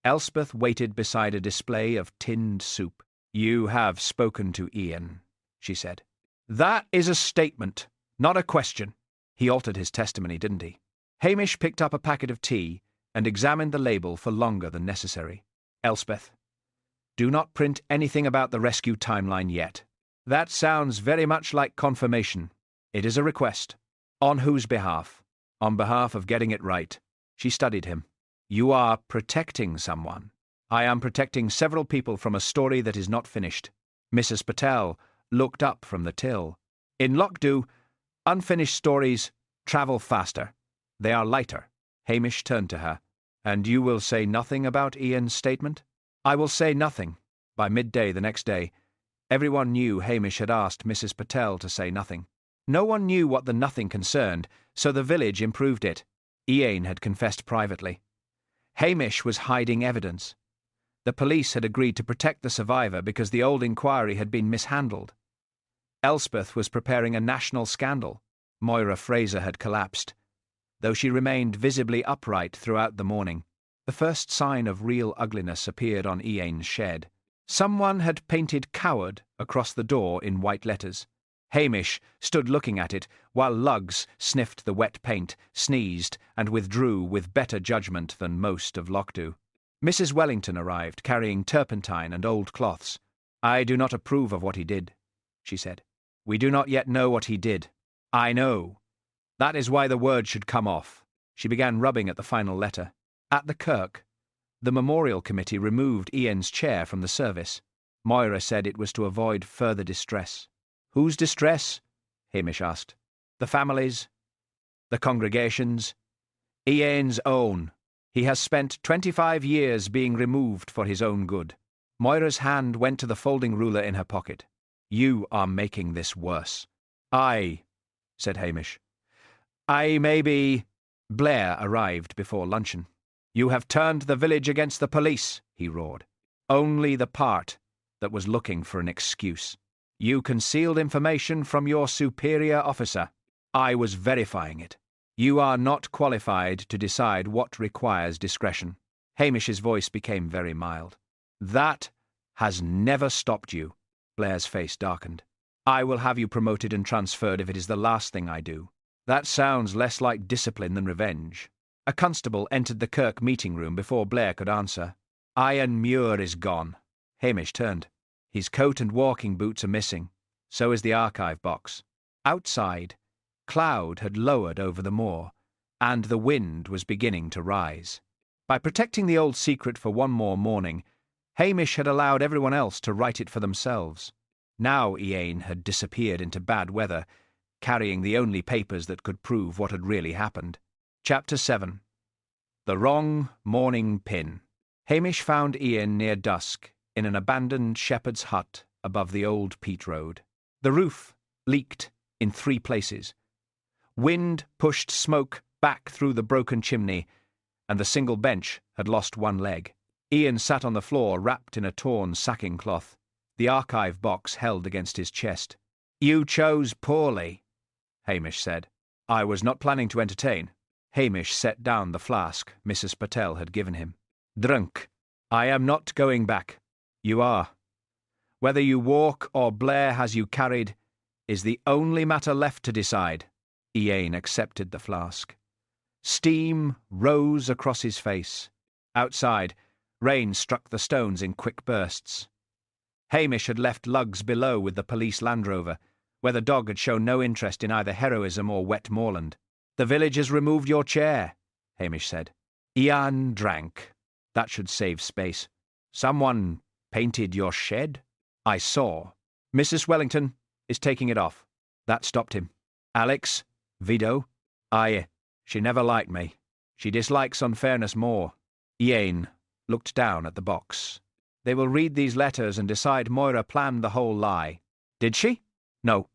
Elspeth waited beside a display of tinned soup. You have spoken to Ian, she said. That is a statement, not a question. He altered his testimony, didn't he? Hamish picked up a packet of tea and examined the label for longer than necessary. Elspeth, do not print anything about the rescue timeline yet. That sounds very much like confirmation. It is a request. On whose behalf? On behalf of getting it right. She studied him. You are protecting someone. I am protecting several people from a story that is not finished. Mrs. Patel looked up from the till. In Lochdu, unfinished stories travel faster. They are lighter. Hamish turned to her. And you will say nothing about Ian's statement? I will say nothing. By midday the next day, everyone knew Hamish had asked Mrs. Patel to say nothing. No one knew what the nothing concerned, so the village improved it. Ian had confessed privately. Hamish was hiding evidence. The police had agreed to protect the survivor because the old inquiry had been mishandled. Elspeth was preparing a national scandal. Moira Fraser had collapsed, though she remained visibly upright throughout the morning. The first sign of real ugliness appeared on Ian's shed. Someone had painted coward across the door in white letters. Hamish stood looking at it while Lugs sniffed the wet paint, sneezed, and withdrew with better judgment than most of Lochdu. Mrs. Wellington arrived, carrying turpentine and old cloths. I do not approve of what he did, she said. We do not yet know what he did. I know. That is why the word should come off. She began rubbing at the final letter. At the kirk, the memorial committee removed Ian's chair from the service. Moira said it was to avoid further distress. Whose distress? Hamish asked. The families? The congregations? Ian's own. He has spent 25 years being removed for his own good. Moira's hand went to the folding ruler in her pocket. You are making this worse. I, said Hamish. I may be... Blair arrived before luncheon. You have turned the village against the police, he roared. Only the part that was looking for an excuse. You concealed information from your superior officer. I was verifying it. You are not qualified to decide what requires discretion. Hamish's voice became very mild. That has never stopped you. Blair's face darkened. I will have you promoted and transferred if it is the last thing I do. That sounds less like discipline than revenge. A constable entered the kirk meeting room before Blair could answer. Ian Muir is gone. Hamish turned. His coat and walking boots are missing. So is the archive box. Outside, cloud had lowered over the moor, and the wind was beginning to rise. By protecting the old secret for one more morning, Hamish had allowed everyone else to write it for themselves. Now Ian had disappeared into bad weather, carrying the only papers that could prove what had really happened. Chapter 7. The Wrong Morning Pin. Hamish found Ian near dusk, in an abandoned shepherd's hut above the old peat road. The roof leaked in 3 places. Wind pushed smoke back through the broken chimney, and the single bench had lost one leg. Ian sat on the floor wrapped in a torn sacking cloth, the archive box held against his chest. You chose poorly, Hamish said. I was not planning to entertain. Hamish set down the flask Mrs. Patel had given him. Drunk. I am not going back. You are. Whether you walk or Blair has you carried is the only matter left to decide. Ian accepted the flask. Steam rose across his face. Outside, rain struck the stones in quick bursts. Hamish had left Lugs below with the police Land Rover, where the dog had shown no interest in either heroism or wet moorland. The village has removed your chair, Hamish said. Ian drank. That should save space. Someone painted your shed? I saw. Mrs. Wellington is taking it off. That stopped him. Alex? Vido? She never liked me. She dislikes unfairness more. Ian looked down at the box. They will read these letters and decide Moira planned the whole lie. Did she? No.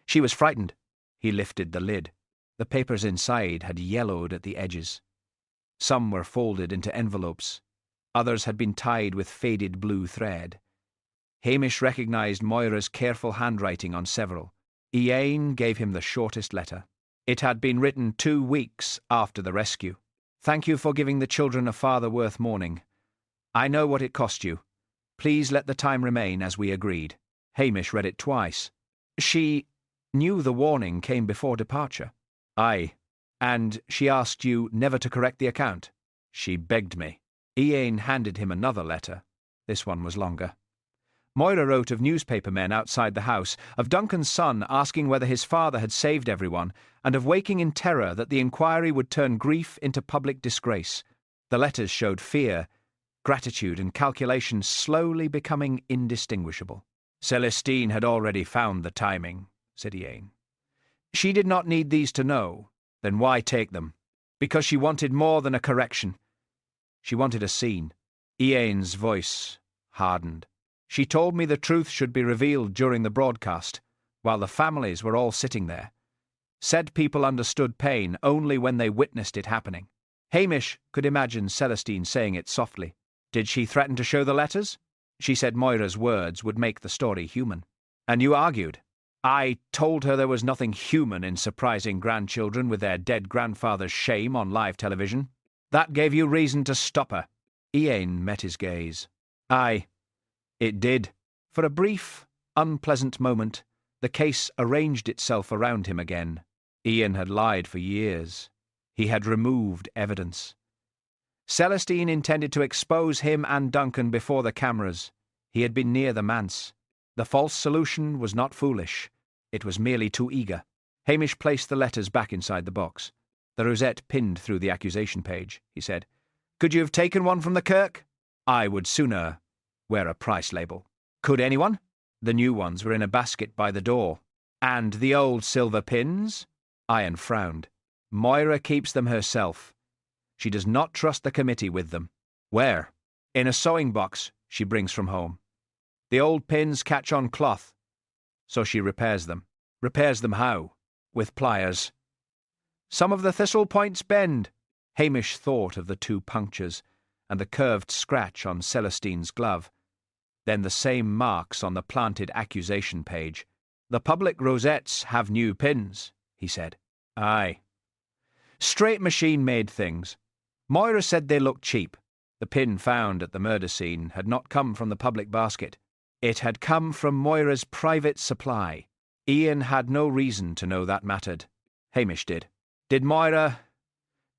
She was frightened. He lifted the lid. The papers inside had yellowed at the edges. Some were folded into envelopes. Others had been tied with faded blue thread. Hamish recognised Moira's careful handwriting on several. Ian gave him the shortest letter. It had been written 2 weeks after the rescue. Thank you for giving the children a father worth mourning. I know what it cost you. Please let the time remain as we agreed. Hamish read it twice. She knew the warning came before departure. Aye. And she asked you never to correct the account. She begged me. Ian handed him another letter. This one was longer. Moira wrote of newspaper men outside the house, of Duncan's son asking whether his father had saved everyone, and of waking in terror that the inquiry would turn grief into public disgrace. The letters showed fear, gratitude, and calculation slowly becoming indistinguishable. Celestine had already found the timing, said Ian. She did not need these to know. Then why take them? Because she wanted more than a correction. She wanted a scene. Ian's voice hardened. She told me the truth should be revealed during the broadcast, while the families were all sitting there. Said people understood pain only when they witnessed it happening. Hamish could imagine Celestine saying it softly. Did she threaten to show the letters? She said Moira's words would make the story human. And you argued. I told her there was nothing human in surprising grandchildren with their dead grandfather's shame on live television. That gave you reason to stop her. Ian met his gaze. Aye. It did. For a brief, unpleasant moment, the case arranged itself around him again. Ian had lied for years. He had removed evidence. Celestine intended to expose him and Duncan before the cameras. He had been near the manse. The false solution was not foolish. It was merely too eager. Hamish placed the letters back inside the box. The rosette pinned through the accusation page, he said. Could you have taken one from the Kirk? I would sooner wear a price label. Could anyone? The new ones were in a basket by the door. And the old silver pins? Ian frowned. Moira keeps them herself. She does not trust the committee with them. Where? In a sewing box she brings from home. The old pins catch on cloth, so she repairs them. Repairs them how? With pliers. Some of the thistle points bend. Hamish thought of the 2 punctures, and the curved scratch on Celestine's glove. Then the same marks on the planted accusation page. The public rosettes have new pins, he said. Aye. Straight machine-made things. Moira said they looked cheap. The pin found at the murder scene had not come from the public basket. It had come from Moira's private supply. Ian had no reason to know that mattered. Hamish did. Did Moira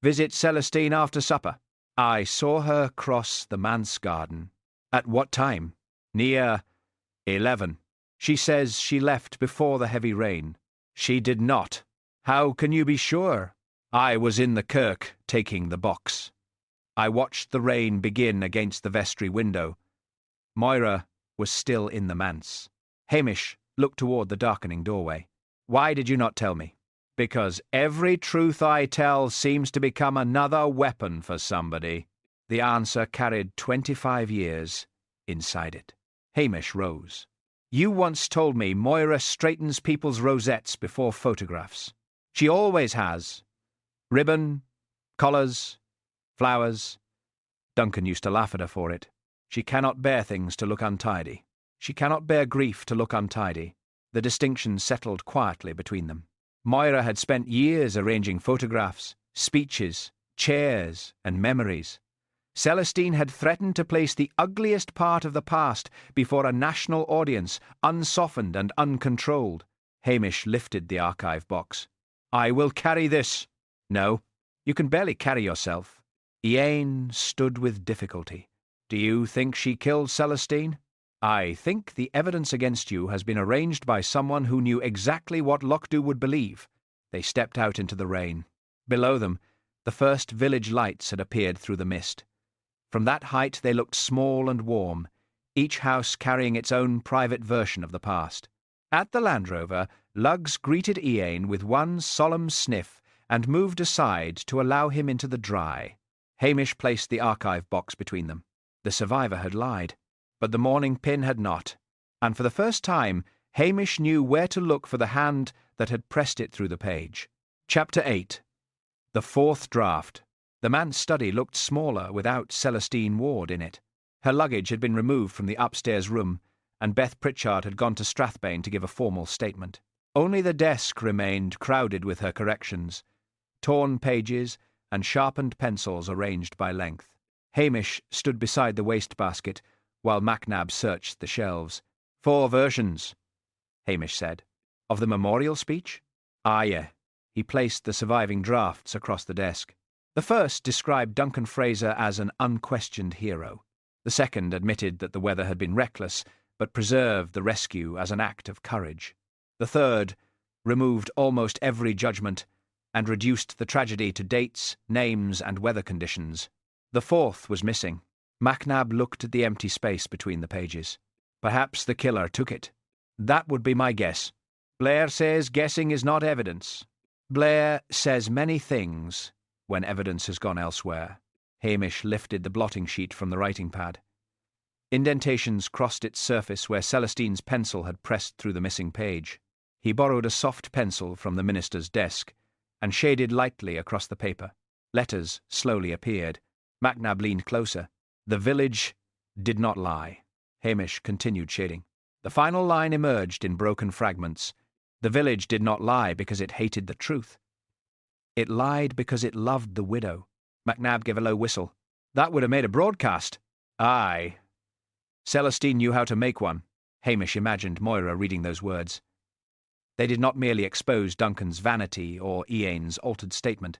visit Celestine after supper? I saw her cross the manse garden. At what time? Near 11. She says she left before the heavy rain. She did not. How can you be sure? I was in the Kirk taking the box. I watched the rain begin against the vestry window. Moira was still in the manse. Hamish looked toward the darkening doorway. Why did you not tell me? Because every truth I tell seems to become another weapon for somebody. The answer carried 25 years inside it. Hamish rose. You once told me Moira straightens people's rosettes before photographs. She always has. Ribbon, collars, flowers. Duncan used to laugh at her for it. She cannot bear things to look untidy. She cannot bear grief to look untidy. The distinction settled quietly between them. Moira had spent years arranging photographs, speeches, chairs, and memories. Celestine had threatened to place the ugliest part of the past before a national audience, unsoftened and uncontrolled. Hamish lifted the archive box. I will carry this. No, you can barely carry yourself. Ian stood with difficulty. Do you think she killed Celestine? I think the evidence against you has been arranged by someone who knew exactly what Lochdu would believe. They stepped out into the rain. Below them, the first village lights had appeared through the mist. From that height they looked small and warm, each house carrying its own private version of the past. At the Land Rover, Lugs greeted Ian with one solemn sniff and moved aside to allow him into the dry. Hamish placed the archive box between them. The survivor had lied. but the mourning pin had not, and for the first time Hamish knew where to look for the hand that had pressed it through the page. Chapter 8. The Fourth Draft. The man's study looked smaller without Celestine Ward in it. Her luggage had been removed from the upstairs room, and Beth Pritchard had gone to Strathbane to give a formal statement. Only the desk remained crowded with her corrections, torn pages and sharpened pencils arranged by length. Hamish stood beside the wastebasket while Macnab searched the shelves. 4 versions, Hamish said. Of the memorial speech? Ah, yeah. He placed the surviving drafts across the desk. The first described Duncan Fraser as an unquestioned hero. The second admitted that the weather had been reckless, but preserved the rescue as an act of courage. The third removed almost every judgment and reduced the tragedy to dates, names, and weather conditions. The fourth was missing. Macnab looked at the empty space between the pages. Perhaps the killer took it. That would be my guess. Blair says guessing is not evidence. Blair says many things when evidence has gone elsewhere. Hamish lifted the blotting sheet from the writing pad. Indentations crossed its surface where Celestine's pencil had pressed through the missing page. He borrowed a soft pencil from the minister's desk and shaded lightly across the paper. Letters slowly appeared. Macnab leaned closer. The village did not lie. Hamish continued shading. The final line emerged in broken fragments. The village did not lie because it hated the truth. It lied because it loved the widow. Macnab gave a low whistle. That would have made a broadcast. Aye. Celestine knew how to make one. Hamish imagined Moira reading those words. They did not merely expose Duncan's vanity or Iain's altered statement.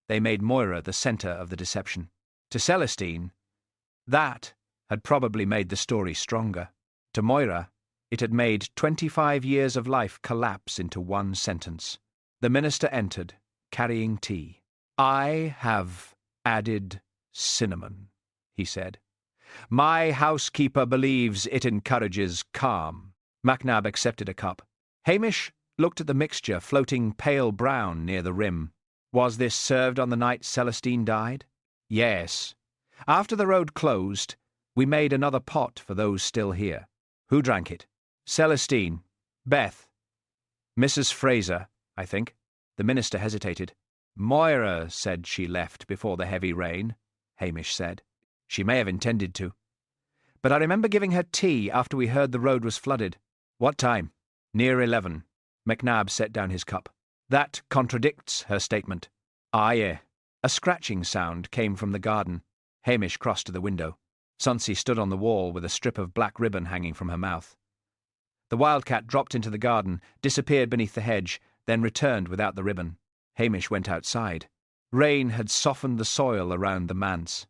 They made Moira the centre of the deception. To Celestine, that had probably made the story stronger. To Moira, it had made 25 years of life collapse into one sentence. The minister entered, carrying tea. I have added cinnamon, he said. My housekeeper believes it encourages calm. Macnab accepted a cup. Hamish looked at the mixture floating pale brown near the rim. Was this served on the night Celestine died? Yes. After the road closed, we made another pot for those still here. Who drank it? Celestine. Beth. Mrs. Fraser, I think. The minister hesitated. Moira said she left before the heavy rain, Hamish said. She may have intended to. But I remember giving her tea after we heard the road was flooded. What time? Near 11. Macnab set down his cup. That contradicts her statement. Ah, yeah. A scratching sound came from the garden. Hamish crossed to the window. Sunsy stood on the wall with a strip of black ribbon hanging from her mouth. The wildcat dropped into the garden, disappeared beneath the hedge, then returned without the ribbon. Hamish went outside. Rain had softened the soil around the manse.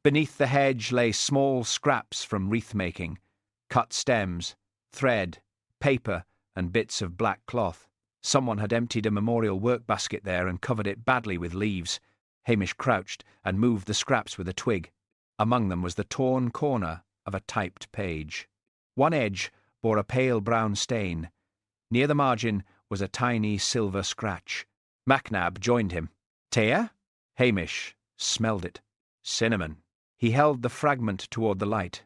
Beneath the hedge lay small scraps from wreath-making, cut stems, thread, paper, and bits of black cloth. Someone had emptied a memorial work-basket there and covered it badly with leaves. Hamish crouched and moved the scraps with a twig. Among them was the torn corner of a typed page. One edge bore a pale brown stain. Near the margin was a tiny silver scratch. Macnab joined him. Tea? Hamish smelled it. Cinnamon. He held the fragment toward the light.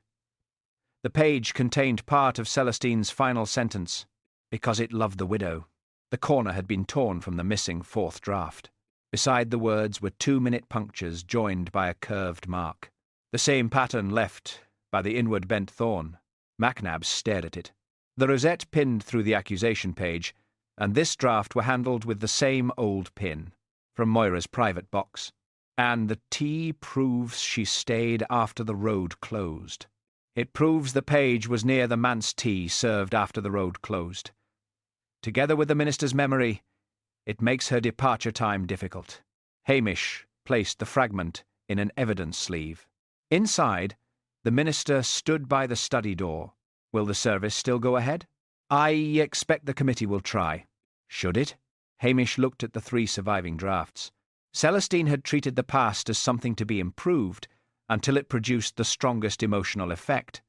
The page contained part of Celestine's final sentence, because it loved the widow. The corner had been torn from the missing fourth draft. Beside the words were 2-minute punctures joined by a curved mark. The same pattern left by the inward bent thorn. Macnab stared at it. The rosette pinned through the accusation page, and this draft were handled with the same old pin, from Moira's private box. And the tea proves she stayed after the road closed. It proves the page was near the manse tea served after the road closed. Together with the minister's memory, it makes her departure time difficult. Hamish placed the fragment in an evidence sleeve. Inside, the minister stood by the study door. Will the service still go ahead? I expect the committee will try. Should it? Hamish looked at the 3 surviving drafts. Celestine had treated the past as something to be improved until it produced the strongest emotional effect.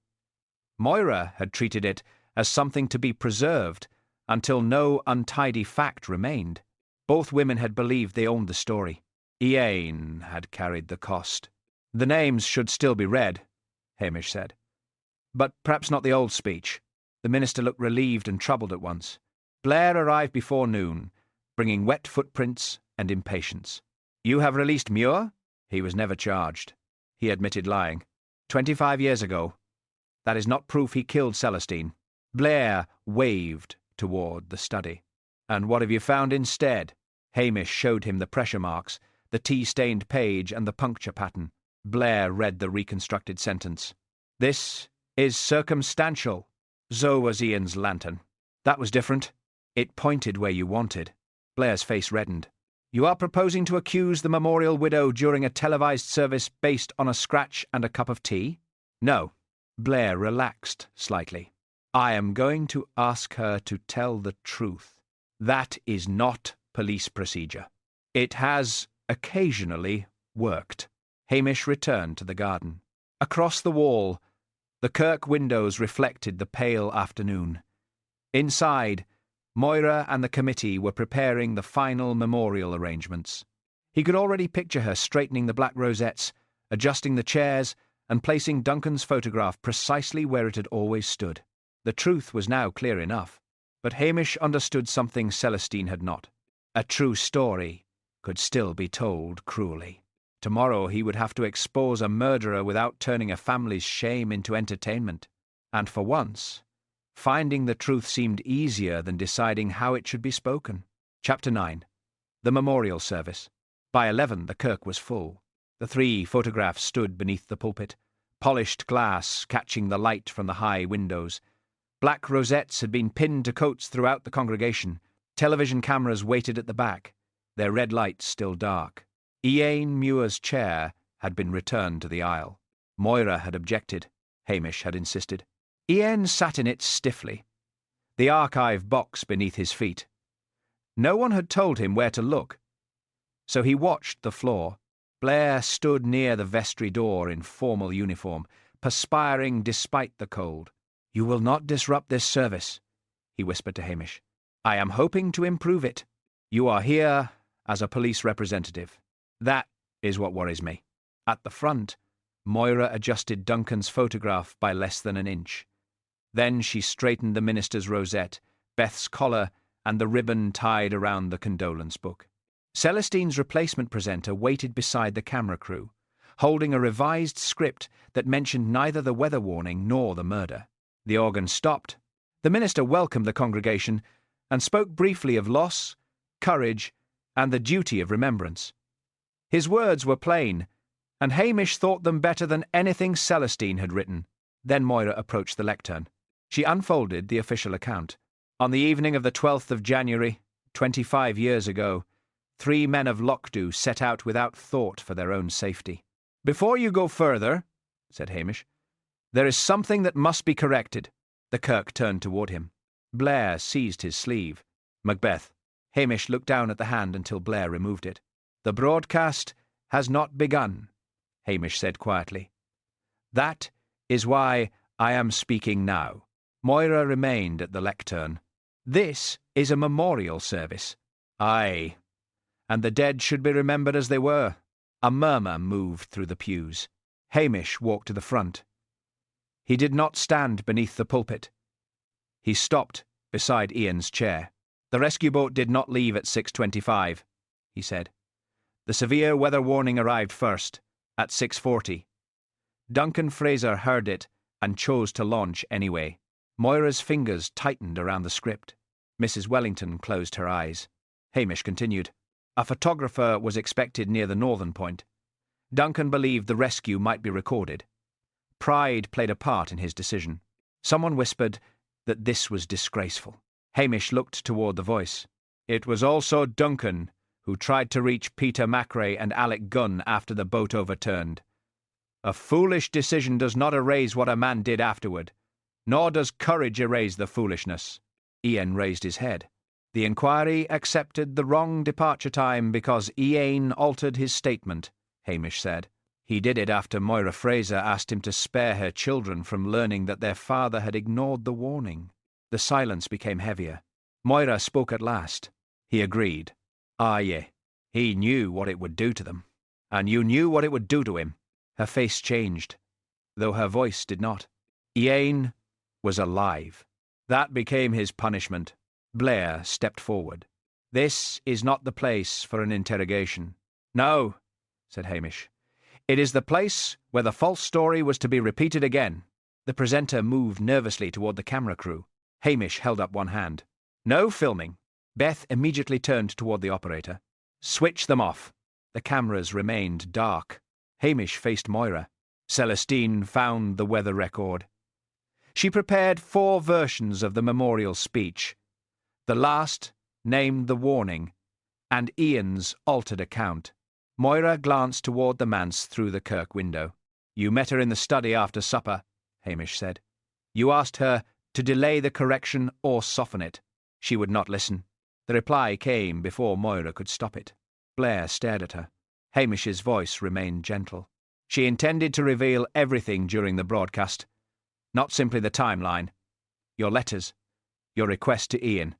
Moira had treated it as something to be preserved until no untidy fact remained. Both women had believed they owned the story. Iain had carried the cost. The names should still be read, Hamish said. but perhaps not the old speech. The minister looked relieved and troubled at once. Blair arrived before noon, bringing wet footprints and impatience. "You have released Muir?" He was never charged. He admitted lying. 25 years ago. That is not proof he killed Celestine. Blair waved toward the study. "And what have you found instead?" Hamish showed him the pressure marks, the tea-stained page and the puncture pattern. Blair read the reconstructed sentence. "This is circumstantial. So was Ian's lantern. That was different. It pointed where you wanted." Blair's face reddened. "You are proposing to accuse the memorial widow during a televised service based on a scratch and a cup of tea?" "No." Blair relaxed slightly. "I am going to ask her to tell the truth. That is not police procedure. It has occasionally worked." Hamish returned to the garden. Across the wall, the kirk windows reflected the pale afternoon. Inside, Moira and the committee were preparing the final memorial arrangements. He could already picture her straightening the black rosettes, adjusting the chairs, and placing Duncan's photograph precisely where it had always stood. The truth was now clear enough, but Hamish understood something Celestine had not. A true story could still be told cruelly. Tomorrow he would have to expose a murderer without turning a family's shame into entertainment. And for once, finding the truth seemed easier than deciding how it should be spoken. Chapter 9. The Memorial Service. By 11 the kirk was full. The 3 photographs stood beneath the pulpit, polished glass catching the light from the high windows. Black rosettes had been pinned to coats throughout the congregation. Television cameras waited at the back, their red lights still dark. Ian Muir's chair had been returned to the aisle. Moira had objected. Hamish had insisted. Ian sat in it stiffly, the archive box beneath his feet. No one had told him where to look, so he watched the floor. Blair stood near the vestry door in formal uniform, perspiring despite the cold. "You will not disrupt this service," he whispered to Hamish. "I am hoping to improve it. You are here as a police representative. That is what worries me." At the front, Moira adjusted Duncan's photograph by less than an inch. Then she straightened the minister's rosette, Beth's collar, and the ribbon tied around the condolence book. Celestine's replacement presenter waited beside the camera crew, holding a revised script that mentioned neither the weather warning nor the murder. The organ stopped. The minister welcomed the congregation and spoke briefly of loss, courage, and the duty of remembrance. His words were plain, and Hamish thought them better than anything Celestine had written. Then Moira approached the lectern. She unfolded the official account. On the evening of the 12th of January, 25 years ago, 3 men of Lochs set out without thought for their own safety. "Before you go further," said Hamish, "there is something that must be corrected." The kirk turned toward him. Blair seized his sleeve. "Macbeth." Hamish looked down at the hand until Blair removed it. "The broadcast has not begun," Hamish said quietly. "That is why I am speaking now." Moira remained at the lectern. "This is a memorial service." "Aye, and the dead should be remembered as they were." A murmur moved through the pews. Hamish walked to the front. He did not stand beneath the pulpit. He stopped beside Ian's chair. "The rescue boat did not leave at 6:25, he said. "The severe weather warning arrived first, at 6:40. Duncan Fraser heard it and chose to launch anyway." Moira's fingers tightened around the script. Mrs. Wellington closed her eyes. Hamish continued. "A photographer was expected near the northern point. Duncan believed the rescue might be recorded. Pride played a part in his decision. Someone whispered that this was disgraceful." Hamish looked toward the voice. "It was also Duncan who tried to reach Peter Macrae and Alec Gunn after the boat overturned. A foolish decision does not erase what a man did afterward, nor does courage erase the foolishness." Ian raised his head. "The inquiry accepted the wrong departure time because Ian altered his statement," Hamish said. "He did it after Moira Fraser asked him to spare her children from learning that their father had ignored the warning." The silence became heavier. Moira spoke at last. He agreed. "Aye, he knew what it would do to them. And you knew what it would do to him." Her face changed, though her voice did not. Ian was alive. That became his punishment. Blair stepped forward. "This is not the place for an interrogation." "No," said Hamish. "It is the place where the false story was to be repeated again." The presenter moved nervously toward the camera crew. Hamish held up one hand. "No filming." Beth immediately turned toward the operator. "Switch them off." The cameras remained dark. Hamish faced Moira. Celestine found the weather record. She prepared 4 versions of the memorial speech. The last named the warning, and Ian's altered account. Moira glanced toward the manse through the kirk window. "You met her in the study after supper," Hamish said. "You asked her to delay the correction or soften it. She would not listen." The reply came before Moira could stop it. Blair stared at her. Hamish's voice remained gentle. "She intended to reveal everything during the broadcast, not simply the timeline. Your letters, your request to Ian,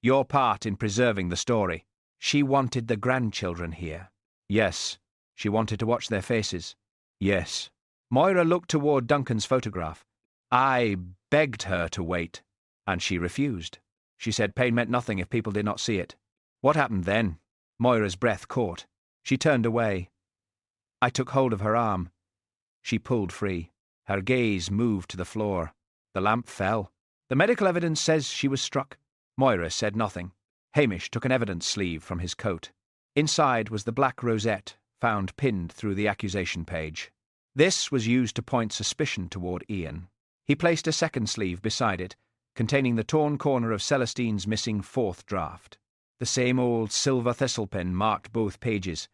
your part in preserving the story. She wanted the grandchildren here." "Yes." "She wanted to watch their faces." "Yes." Moira looked toward Duncan's photograph. "I begged her to wait, and she refused. She said pain meant nothing if people did not see it." "What happened then?" Moira's breath caught. She turned away. I took hold of her arm. She pulled free. Her gaze moved to the floor. The lamp fell. "The medical evidence says she was struck." Moira said nothing. Hamish took an evidence sleeve from his coat. Inside was the black rosette found pinned through the accusation page. This was used to point suspicion toward Ian. He placed a second sleeve beside it, containing the torn corner of Celestine's missing 4th draft. The same old silver thistlepin marked both pages,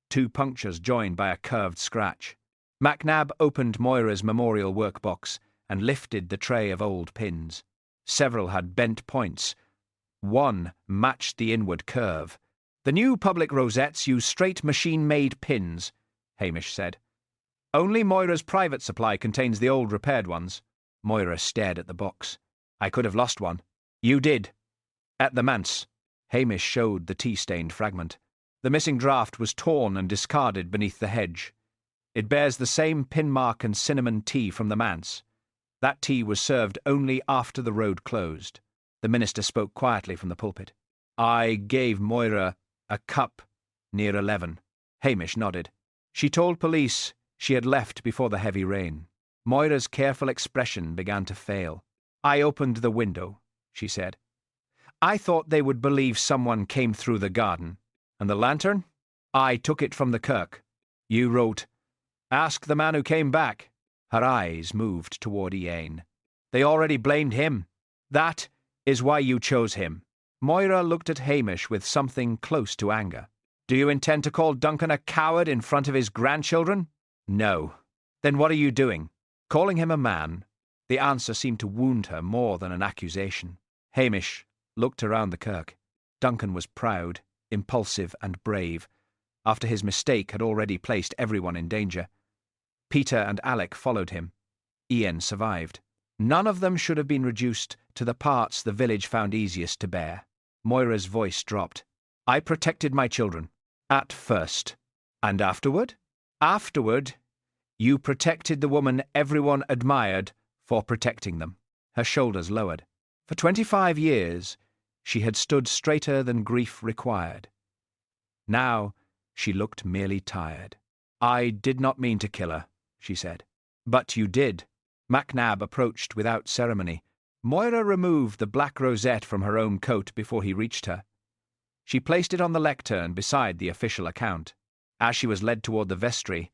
2 punctures joined by a curved scratch. Macnab opened Moira's memorial workbox and lifted the tray of old pins. Several had bent points. One matched the inward curve. "The new public rosettes use straight machine-made pins," Hamish said. "Only Moira's private supply contains the old repaired ones." Moira stared at the box. "I could have lost one." "You did. At the manse." Hamish showed the tea-stained fragment. "The missing draft was torn and discarded beneath the hedge. It bears the same pin mark and cinnamon tea from the manse. That tea was served only after the road closed." The minister spoke quietly from the pulpit. "I gave Moira a cup near 11. Hamish nodded. "She told police she had left before the heavy rain." Moira's careful expression began to fail. "I opened the window," she said. "I thought they would believe someone came through the garden. And the lantern? I took it from the kirk. You wrote, 'Ask the man who came back.'" Her eyes moved toward Ian. "They already blamed him. That is why you chose him." Moira looked at Hamish with something close to anger. "Do you intend to call Duncan a coward in front of his grandchildren?" "No." "Then what are you doing?" "Calling him a man." The answer seemed to wound her more than an accusation. Hamish looked around the kirk. Duncan was proud, impulsive, and brave, after his mistake had already placed everyone in danger. Peter and Alec followed him. Ian survived. None of them should have been reduced to the parts the village found easiest to bear. Moira's voice dropped. "I protected my children. At first. And afterward? Afterward, you protected the woman everyone admired for protecting them." Her shoulders lowered. For 25 years, she had stood straighter than grief required. Now, she looked merely tired. "I did not mean to kill her," she said. "But you did." Macnab approached without ceremony. Moira removed the black rosette from her own coat before he reached her. She placed it on the lectern beside the official account. As she was led toward the vestry,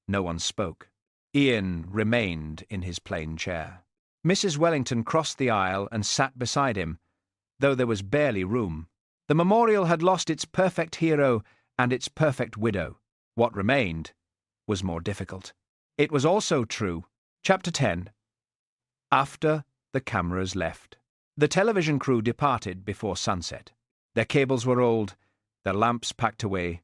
no one spoke. Ian remained in his plain chair. Mrs. Wellington crossed the aisle and sat beside him, though there was barely room. The memorial had lost its perfect hero and its perfect widow. What remained was more difficult. It was also true. Chapter 10. After the cameras left. The television crew departed before sunset. Their cables were old, their lamps packed away,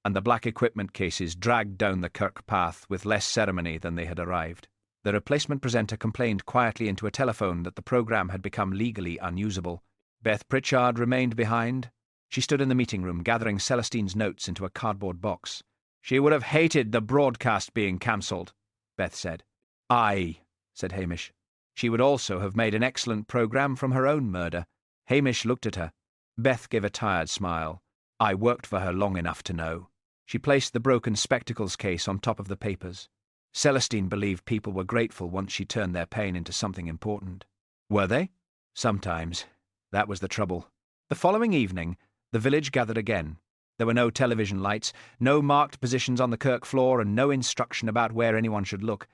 and the black equipment cases dragged down the kirk path with less ceremony than they had arrived. The replacement presenter complained quietly into a telephone that the program had become legally unusable. Beth Pritchard remained behind. She stood in the meeting room, gathering Celestine's notes into a cardboard box. "She would have hated the broadcast being cancelled," Beth said. "Aye," said Hamish. She would also have made an excellent programme from her own murder. Hamish looked at her. Beth gave a tired smile. I worked for her long enough to know. She placed the broken spectacles case on top of the papers. Celestine believed people were grateful once she turned their pain into something important. Were they? Sometimes. That was the trouble. The following evening, the village gathered again. There were no television lights, no marked positions on the kirk floor, and no instruction about where anyone should look.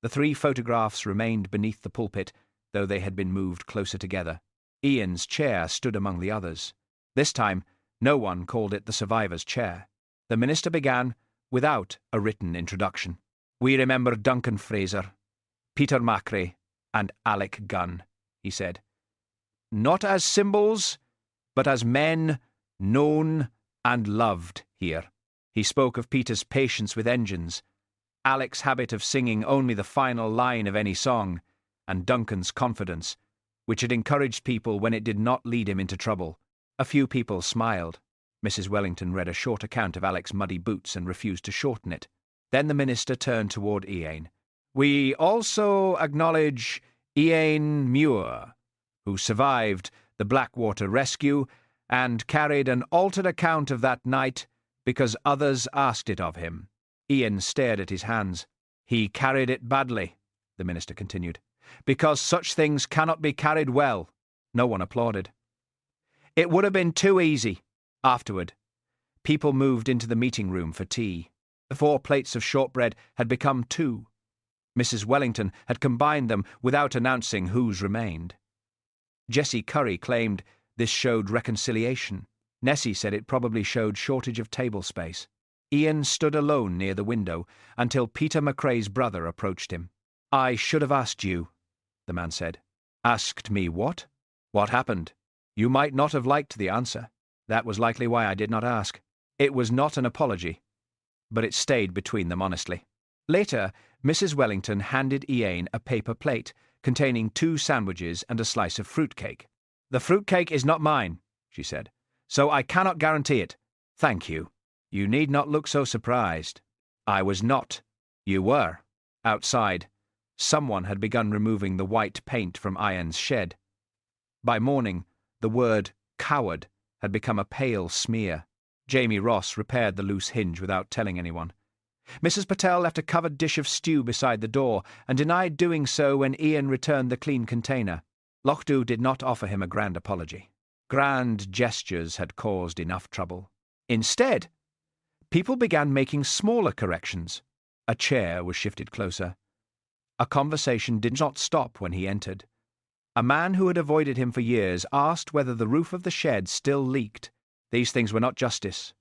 The 3 photographs remained beneath the pulpit, though they had been moved closer together. Ian's chair stood among the others. This time, no one called it the survivor's chair. The minister began without a written introduction. We remember Duncan Fraser, Peter Macrae, and Alec Gunn, he said. Not as symbols, but as men known and loved here. He spoke of Peter's patience with engines, Alec's habit of singing only the final line of any song, and Duncan's confidence, which had encouraged people when it did not lead him into trouble. A few people smiled. Mrs. Wellington read a short account of Alec's muddy boots and refused to shorten it. Then the minister turned toward Ian. We also acknowledge Ian Muir, who survived the Blackwater rescue and carried an altered account of that night because others asked it of him. Ian stared at his hands. He carried it badly, the minister continued, because such things cannot be carried well. No one applauded. It would have been too easy. Afterward, people moved into the meeting room for tea. The 4 plates of shortbread had become 2. Mrs. Wellington had combined them without announcing whose remained. Jessie Curry claimed this showed reconciliation. Nessie said it probably showed shortage of table space. Ian stood alone near the window until Peter Macrae's brother approached him. I should have asked you, the man said. Asked me what? What happened? You might not have liked the answer. That was likely why I did not ask. It was not an apology, but it stayed between them honestly. Later, Mrs. Wellington handed Ian a paper plate containing 2 sandwiches and a slice of fruitcake. The fruitcake is not mine, she said, so I cannot guarantee it. Thank you. You need not look so surprised. I was not. You were. Outside, someone had begun removing the white paint from Ian's shed. By morning, the word coward had become a pale smear. Jamie Ross repaired the loose hinge without telling anyone. Mrs. Patel left a covered dish of stew beside the door and denied doing so when Ian returned the clean container. Lochdu did not offer him a grand apology. Grand gestures had caused enough trouble. Instead, people began making smaller corrections. A chair was shifted closer. A conversation did not stop when he entered. A man who had avoided him for years asked whether the roof of the shed still leaked. These things were not justice,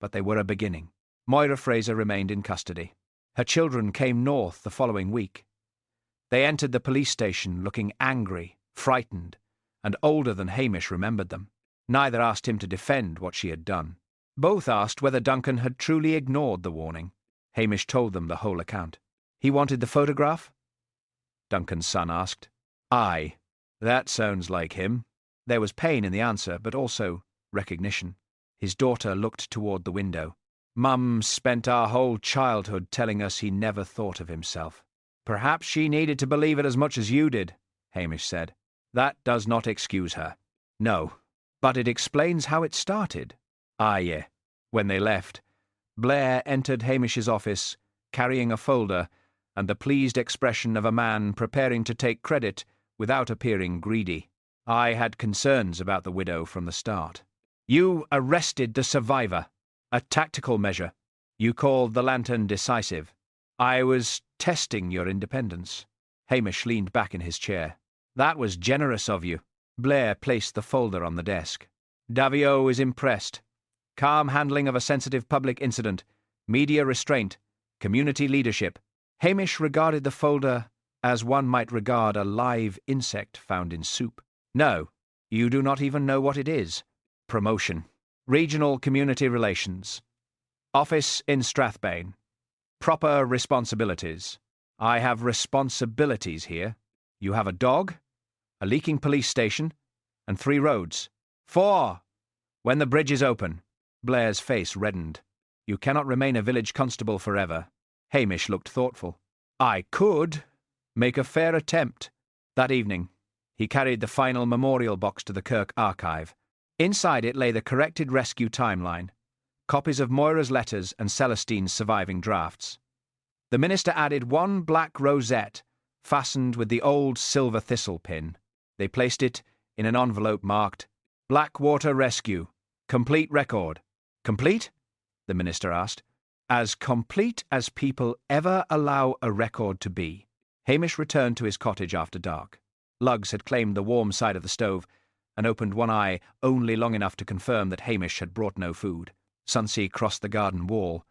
but they were a beginning. Moira Fraser remained in custody. Her children came north the following week. They entered the police station looking angry, frightened, and older than Hamish remembered them. Neither asked him to defend what she had done. Both asked whether Duncan had truly ignored the warning. Hamish told them the whole account. He wanted the photograph? Duncan's son asked. Aye, that sounds like him. There was pain in the answer, but also recognition. His daughter looked toward the window. Mum spent our whole childhood telling us he never thought of himself. Perhaps she needed to believe it as much as you did, Hamish said. That does not excuse her. No, but it explains how it started. Yeah. When they left, Blair entered Hamish's office, carrying a folder and the pleased expression of a man preparing to take credit without appearing greedy. I had concerns about the widow from the start. You arrested the survivor. A tactical measure. You called the lantern decisive. I was testing your independence. Hamish leaned back in his chair. That was generous of you. Blair placed the folder on the desk. Davio is impressed. Calm handling of a sensitive public incident. Media restraint. Community leadership. Hamish regarded the folder as one might regard a live insect found in soup. No, you do not even know what it is. Promotion. Regional community relations. Office in Strathbane. Proper responsibilities. I have responsibilities here. You have a dog, a leaking police station, and 3 roads. 4. When the bridge is open. Blair's face reddened. You cannot remain a village constable forever. Hamish looked thoughtful. I could, Make a fair attempt. That evening, he carried the final memorial box to the Kirk archive. Inside it lay the corrected rescue timeline, copies of Moira's letters and Celestine's surviving drafts. The minister added one black rosette, fastened with the old silver thistle pin. They placed it in an envelope marked, Blackwater Rescue. Complete record. Complete? The minister asked. As complete as people ever allow a record to be. Hamish returned to his cottage after dark. Lugs had claimed the warm side of the stove and opened one eye only long enough to confirm that Hamish had brought no food. Sunsea crossed the garden wall,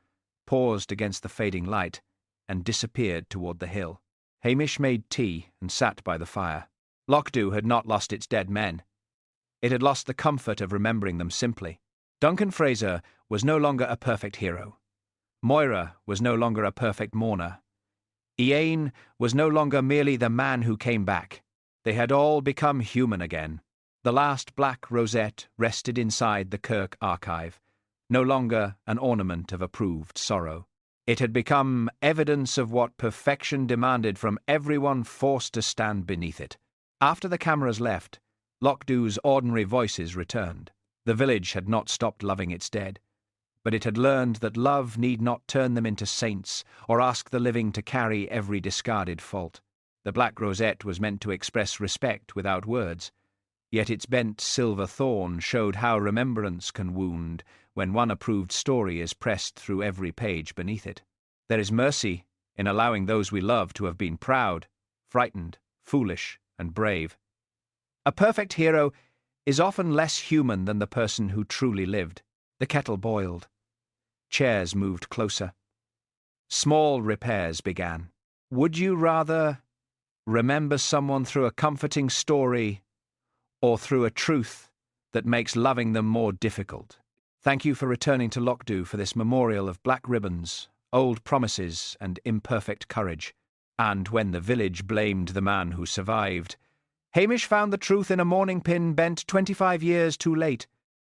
paused against the fading light, and disappeared toward the hill. Hamish made tea and sat by the fire. Lochs had not lost its dead men. It had lost the comfort of remembering them simply. Duncan Fraser was no longer a perfect hero. Moira was no longer a perfect mourner. Iane was no longer merely the man who came back. They had all become human again. The last black rosette rested inside the Kirk archive, no longer an ornament of approved sorrow. It had become evidence of what perfection demanded from everyone forced to stand beneath it. After the cameras left, Lochs' ordinary voices returned. The village had not stopped loving its dead, but it had learned that love need not turn them into saints or ask the living to carry every discarded fault. The black rosette was meant to express respect without words, yet its bent silver thorn showed how remembrance can wound when one approved story is pressed through every page beneath it. There is mercy in allowing those we love to have been proud, frightened, foolish, and brave. A perfect hero is often less human than the person who truly lived. The kettle boiled. Chairs moved closer. Small repairs began. Would you rather remember someone through a comforting story or through a truth that makes loving them more difficult? Thank you for returning to Lochs for this memorial of black ribbons, old promises, and imperfect courage. And when the village blamed the man who survived, Hamish found the truth in a mourning pin bent 25 years too late.